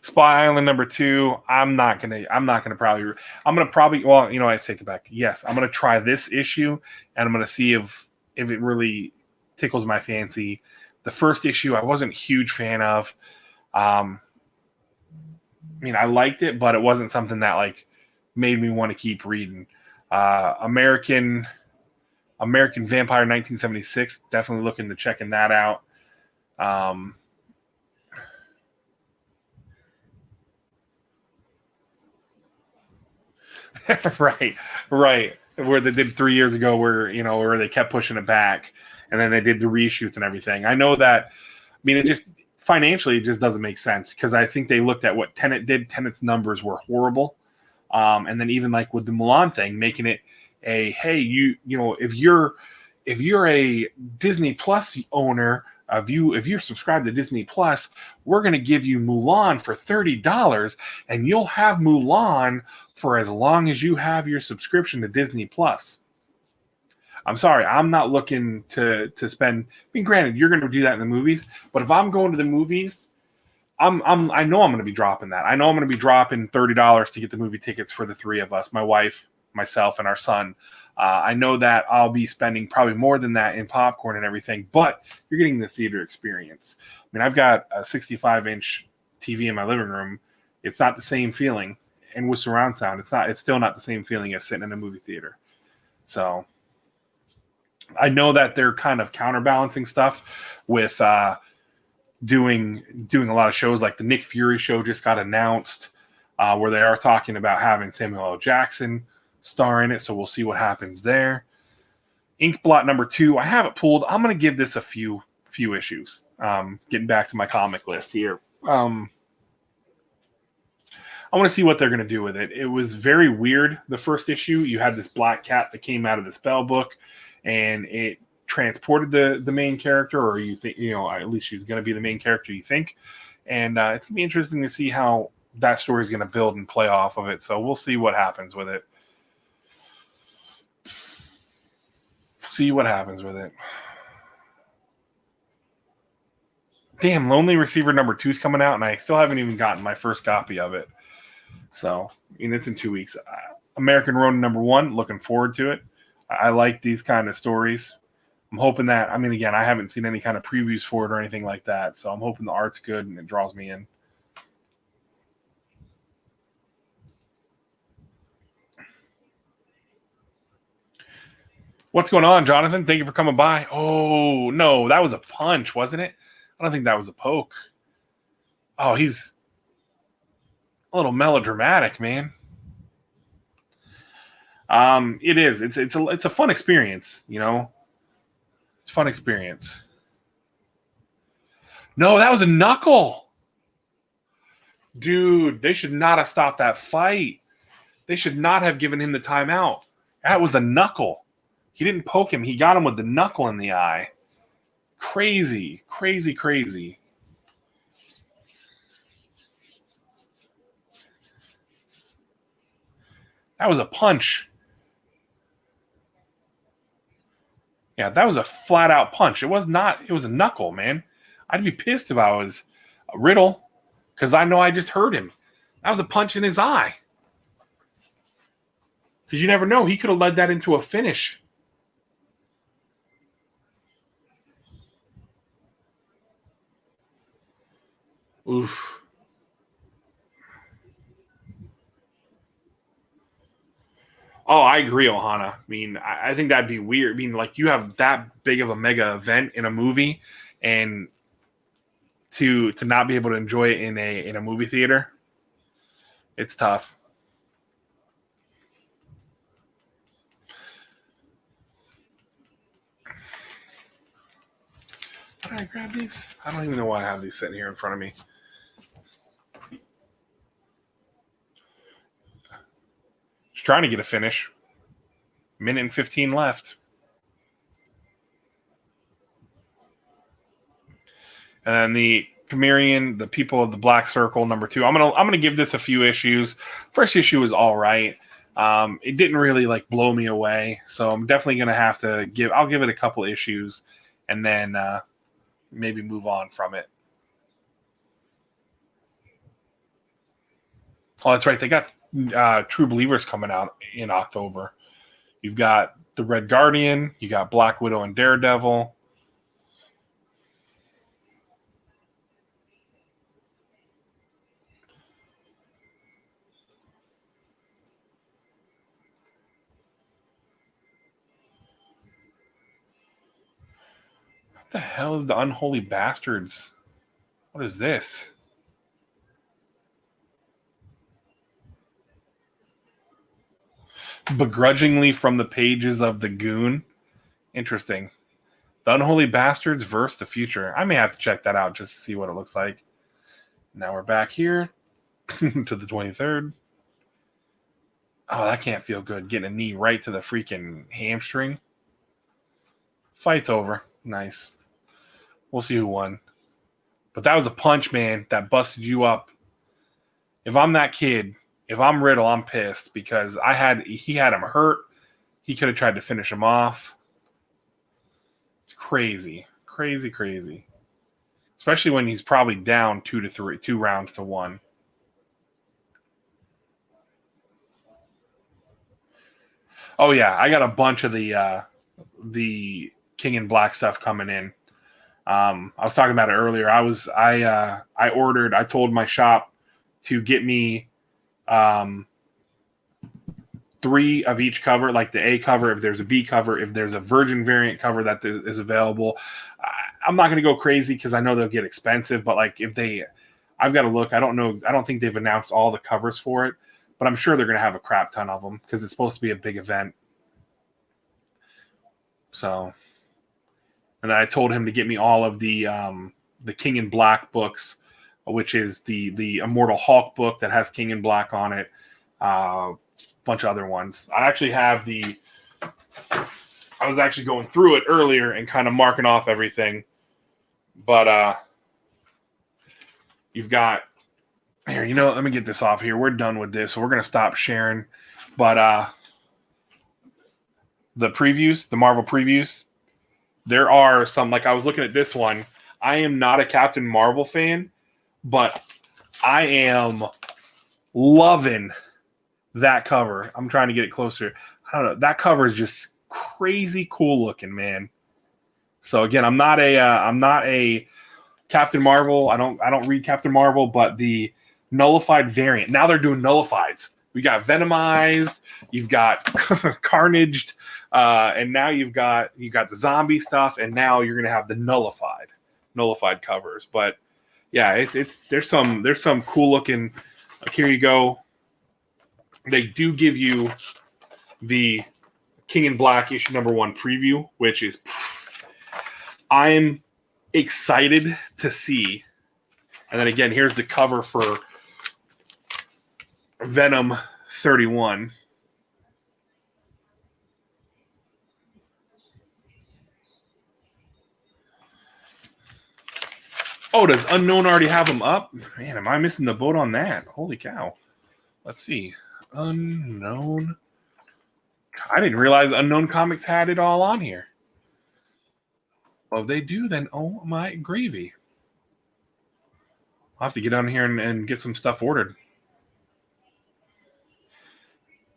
Spy Island number 2. I'm gonna probably. Well, you know, I take it back. Yes, I'm gonna try this issue, and I'm gonna see if it really tickles my fancy. The first issue, I wasn't a huge fan of. I mean, I liked it, but it wasn't something that like made me want to keep reading. American Vampire 1976. Definitely looking to checking that out. Right. Where they did 3 years ago, where they kept pushing it back, and then they did the reshoots and everything. I know that. I mean, it just financially it just doesn't make sense because I think they looked at what Tenet did. Tenet's numbers were horrible, and then even like with the Mulan thing, making it a hey, you know, if you're a Disney Plus owner. If you're subscribed to Disney Plus, we're going to give you Mulan for $30, and you'll have Mulan for as long as you have your subscription to Disney Plus. I'm sorry, I'm not looking to spend. I mean, granted, you're going to do that in the movies, but if I'm going to the movies, I know I'm going to be dropping that. I know I'm going to be dropping $30 to get the movie tickets for the 3 of us, my wife, myself, and our son. I know that I'll be spending probably more than that in popcorn and everything, but you're getting the theater experience. I mean, I've got a 65-inch TV in my living room. It's not the same feeling, and with surround sound, it's still not the same feeling as sitting in a movie theater. So I know that they're kind of counterbalancing stuff with doing a lot of shows. Like the Nick Fury show just got announced, where they are talking about having Samuel L. Jackson star in it, so we'll see what happens there. Inkblot number 2, I have it pulled. I'm going to give this a few issues. Getting back to my comic list here. I want to see what they're going to do with it. It was very weird. The first issue, you had this black cat that came out of the spell book, and it transported the main character, or you think, at least she's going to be the main character, you think. And it's going to be interesting to see how that story is going to build and play off of it. So we'll see what happens with it. Damn, Lonely Receiver number 2 is coming out, and I still haven't even gotten my first copy of it. So, it's in 2 weeks. American Ronin number 1, looking forward to it. I like these kind of stories. I'm hoping that, again, I haven't seen any kind of previews for it or anything like that, so I'm hoping the art's good and it draws me in. What's going on, Jonathan? Thank you for coming by. Oh, no, that was a punch, wasn't it? I don't think that was a poke. Oh, he's a little melodramatic, man. It is. It's a fun experience, It's a fun experience. No, that was a knuckle. Dude, they should not have stopped that fight. They should not have given him the timeout. That was a knuckle. He didn't poke him. He got him with the knuckle in the eye. Crazy. That was a punch. Yeah, that was a flat-out punch. It was a knuckle, man. I'd be pissed if I was Riddle, because I know I just hurt him. That was a punch in his eye. Because you never know. He could have led that into a finish. Oof. Oh, I agree, Ohana. I mean, I think that'd be weird. I mean, like you have that big of a mega event in a movie, and to not be able to enjoy it in a movie theater, it's tough. How did I grab these? I don't even know why I have these sitting here in front of me. Just trying to get a finish. Minute and 15 left. And then the Chimerian, the People of the Black Circle, number 2. I'm gonna give this a few issues. First issue was all right. It didn't really like blow me away, so I'm definitely gonna have to give. I'll give it a couple issues, and then maybe move on from it. Oh, that's right. They got True Believers coming out in October. You've got the Red Guardian. You got Black Widow and Daredevil. What the hell is the Unholy Bastards? What is this? Begrudgingly from the pages of the Goon. Interesting. The Unholy Bastards versus the Future. I may have to check that out just to see what it looks like. Now we're back here to the 23rd. Oh, that can't feel good. Getting a knee right to the freaking hamstring. Fight's over. Nice. We'll see who won. But that was a punch, man, that busted you up. If I'm that kid, if I'm Riddle, I'm pissed because he had him hurt. He could have tried to finish him off. It's crazy. Crazy. Especially when he's probably down 2 rounds to 1. Oh yeah, I got a bunch of the King in Black stuff coming in. I was talking about it earlier. I ordered. I told my shop to get me 3 of each cover, like the A cover, if there's a B cover, if there's a Virgin variant cover that is available. I'm not going to go crazy because I know they'll get expensive, but like I've got to look. I don't know. I don't think they've announced all the covers for it, but I'm sure they're going to have a crap ton of them because it's supposed to be a big event. So, and then I told him to get me all of the King in Black books, which is the Immortal Hulk book that has King in Black on it. Bunch of other ones. I actually have I was actually going through it earlier and kind of marking off everything. But you've got here, let me get this off here. We're done with this, so we're gonna stop sharing. But the previews, the Marvel previews, there are some, like I was looking at this one. I am not a Captain Marvel fan, but I am loving that cover. I'm trying to get it closer. I don't know. That cover is just crazy cool looking, man. So again, I'm not a Captain Marvel. I don't read Captain Marvel, but the nullified variant. Now they're doing nullifieds. We got Venomized, you've got Carnaged, and now you got the zombie stuff, and now you're gonna have the nullified covers. But yeah, there's some cool looking. Like, here you go. They do give you the King in Black issue number 1 preview, which is I'm excited to see. And then again, here's the cover for Venom 31. Oh, does Unknown already have them up? Man, am I missing the boat on that? Holy cow. Let's see. Unknown. I didn't realize Unknown Comics had it all on here. Well, if they do, then oh my gravy. I'll have to get down here and get some stuff ordered.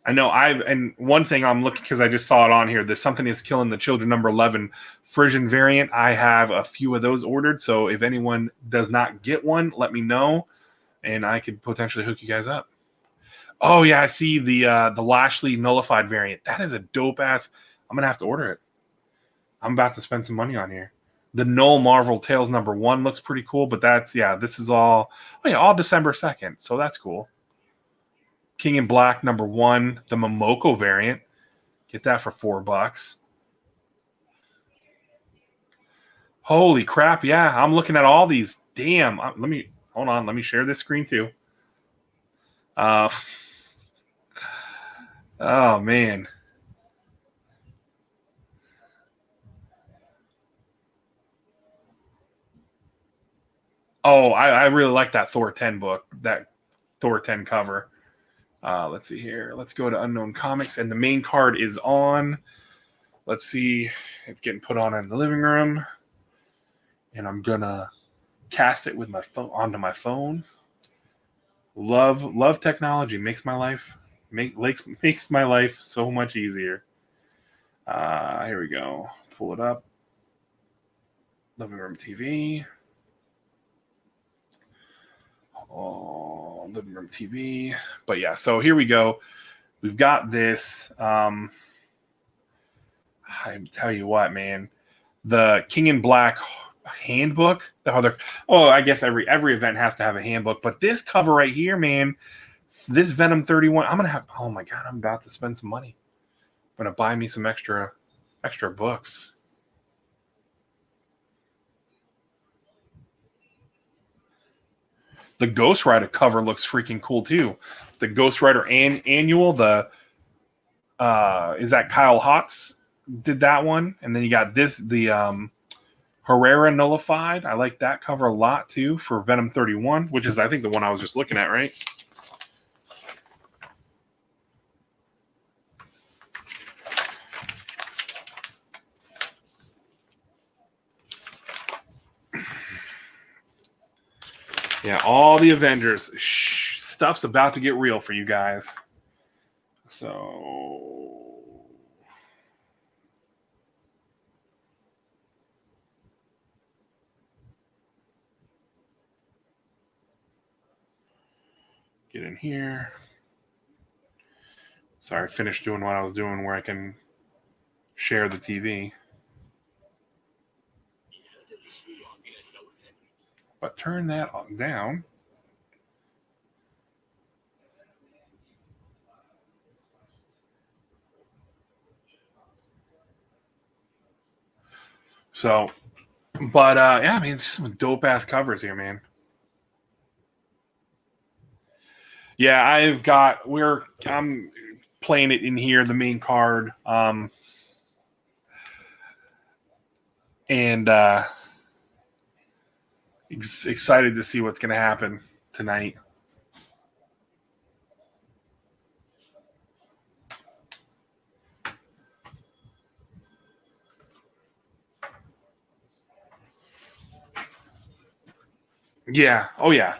I know and one thing I'm looking, because I just saw it on here, there's Something Is Killing the Children number 11 Frisian variant. I have a few of those ordered, so if anyone does not get one, let me know, and I could potentially hook you guys up. Oh yeah, I see the Lashley nullified variant. That is a dope ass. I'm gonna have to order it. I'm about to spend some money on here. The Null Marvel Tales number 1 looks pretty cool, but this is all all December 2nd, so that's cool. King in Black number 1, the Momoko variant. Get that for $4. Holy crap! Yeah, I'm looking at all these. Damn. Let me hold on. Let me share this screen too. Oh man. Oh, I really like that Thor 10 book. That Thor 10 cover. Let's see here. Let's go to Unknown Comics, and the main card is on. Let's see. It's getting put on in the living room, and I'm gonna cast it with my phone onto my phone. Love technology. Makes my life so much easier. Here we go. Pull it up. Living room TV. Oh, living room TV. But yeah, so here we go. We've got this. I tell you what, man. The King in Black handbook. I guess every event has to have a handbook. But this cover right here, man. This Venom 31. I'm gonna have. Oh my god, I'm about to spend some money. I'm gonna buy me some extra books. The Ghost Rider cover looks freaking cool too. The Ghost Rider annual, is that Kyle Hotz did that one, and then you got the Herrera Nullified. I like that cover a lot too for Venom 31, which is I think the one I was just looking at, right? Yeah, all the Avengers. Stuff's about to get real for you guys. So get in here. Sorry, I finished doing what I was doing where I can share the TV. But turn that down. So, but yeah, I mean, it's some dope ass covers here, man. Yeah, I'm playing it in here, the main card, and excited to see what's going to happen tonight. Yeah. Oh yeah.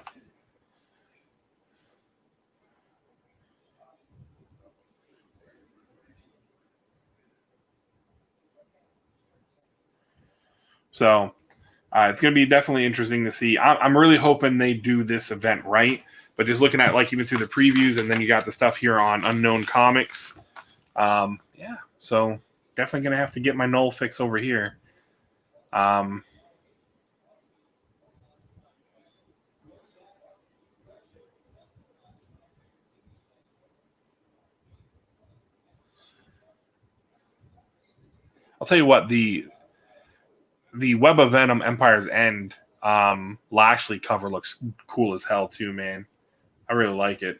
So it's going to be definitely interesting to see. I'm really hoping they do this event right. But just looking at like even through the previews, and then you got the stuff here on Unknown Comics. Yeah. So definitely going to have to get my null fix over here. I'll tell you what, the Web of Venom Empire's End Lashley cover looks cool as hell too, man. I really like it.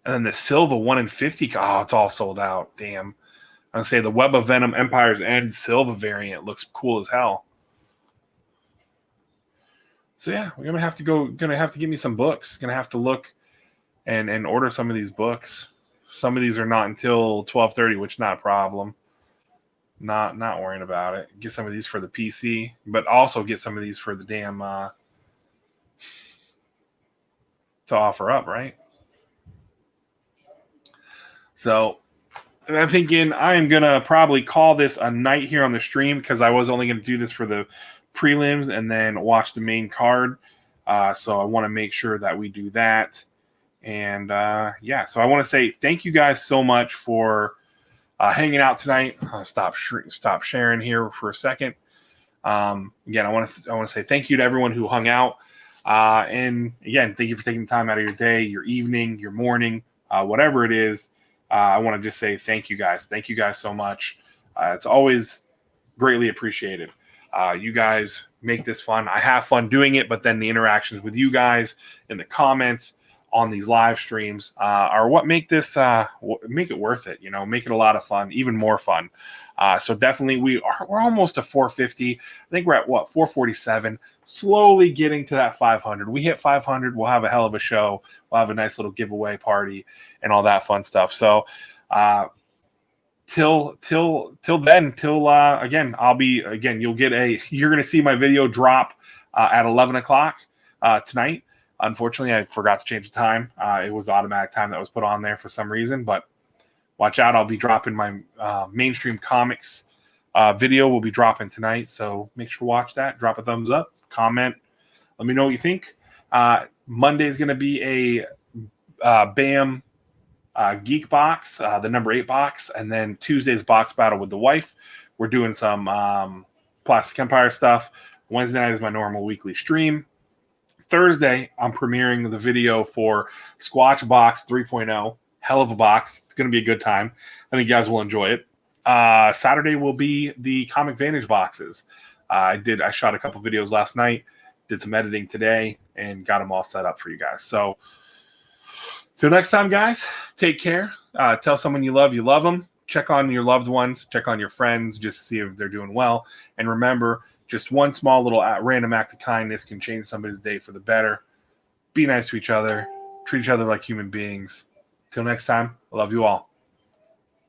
And then the Silva 1 in 50. Oh, it's all sold out. Damn. I'm gonna say the Web of Venom Empire's End Silva variant looks cool as hell. So yeah, we're gonna have to get me some books. Gonna have to look and order some of these books. Some of these are not until 12:30, which is not a problem. Not worrying about it. Get some of these for the PC, but also get some of these for the damn to offer up, right? So and I'm thinking I am going to probably call this a night here on the stream because I was only going to do this for the prelims and then watch the main card. So I want to make sure that we do that. And yeah, so I want to say thank you guys so much for hanging out tonight. Stop sharing here for a second. Again, I want to say thank you to everyone who hung out. And again, thank you for taking the time out of your day, your evening, your morning, whatever it is. I want to just say thank you guys. Thank you guys so much. It's always greatly appreciated. You guys make this fun. I have fun doing it, but then the interactions with you guys in the comments on these live streams are what make this make it worth it. You know, make it a lot of fun, even more fun. So definitely, we're almost to 450. I think we're at 447. Slowly getting to that 500. We hit 500, we'll have a hell of a show. We'll have a nice little giveaway party and all that fun stuff. So till then, again, you're gonna see my video drop at 11 o'clock tonight. Unfortunately, I forgot to change the time. It was the automatic time that was put on there for some reason, but watch out. I'll be dropping my mainstream comics video will be dropping tonight. So make sure to watch that. Drop a thumbs up, comment. Let me know what you think. Monday is going to be a BAM Geek box, the number 8 box. And then Tuesday's box battle with the wife. We're doing some Plastic Empire stuff. Wednesday night is my normal weekly stream. Thursday, I'm premiering the video for Squatch Box 3.0. Hell of a box. It's going to be a good time. I think you guys will enjoy it. Saturday will be the Comic Vantage boxes. I shot a couple videos last night, did some editing today, and got them all set up for you guys. So, till next time, guys, take care. Tell someone you love them. Check on your loved ones. Check on your friends just to see if they're doing well. And remember, just one small little random act of kindness can change somebody's day for the better. Be nice to each other. Treat each other like human beings. Till next time, I love you all.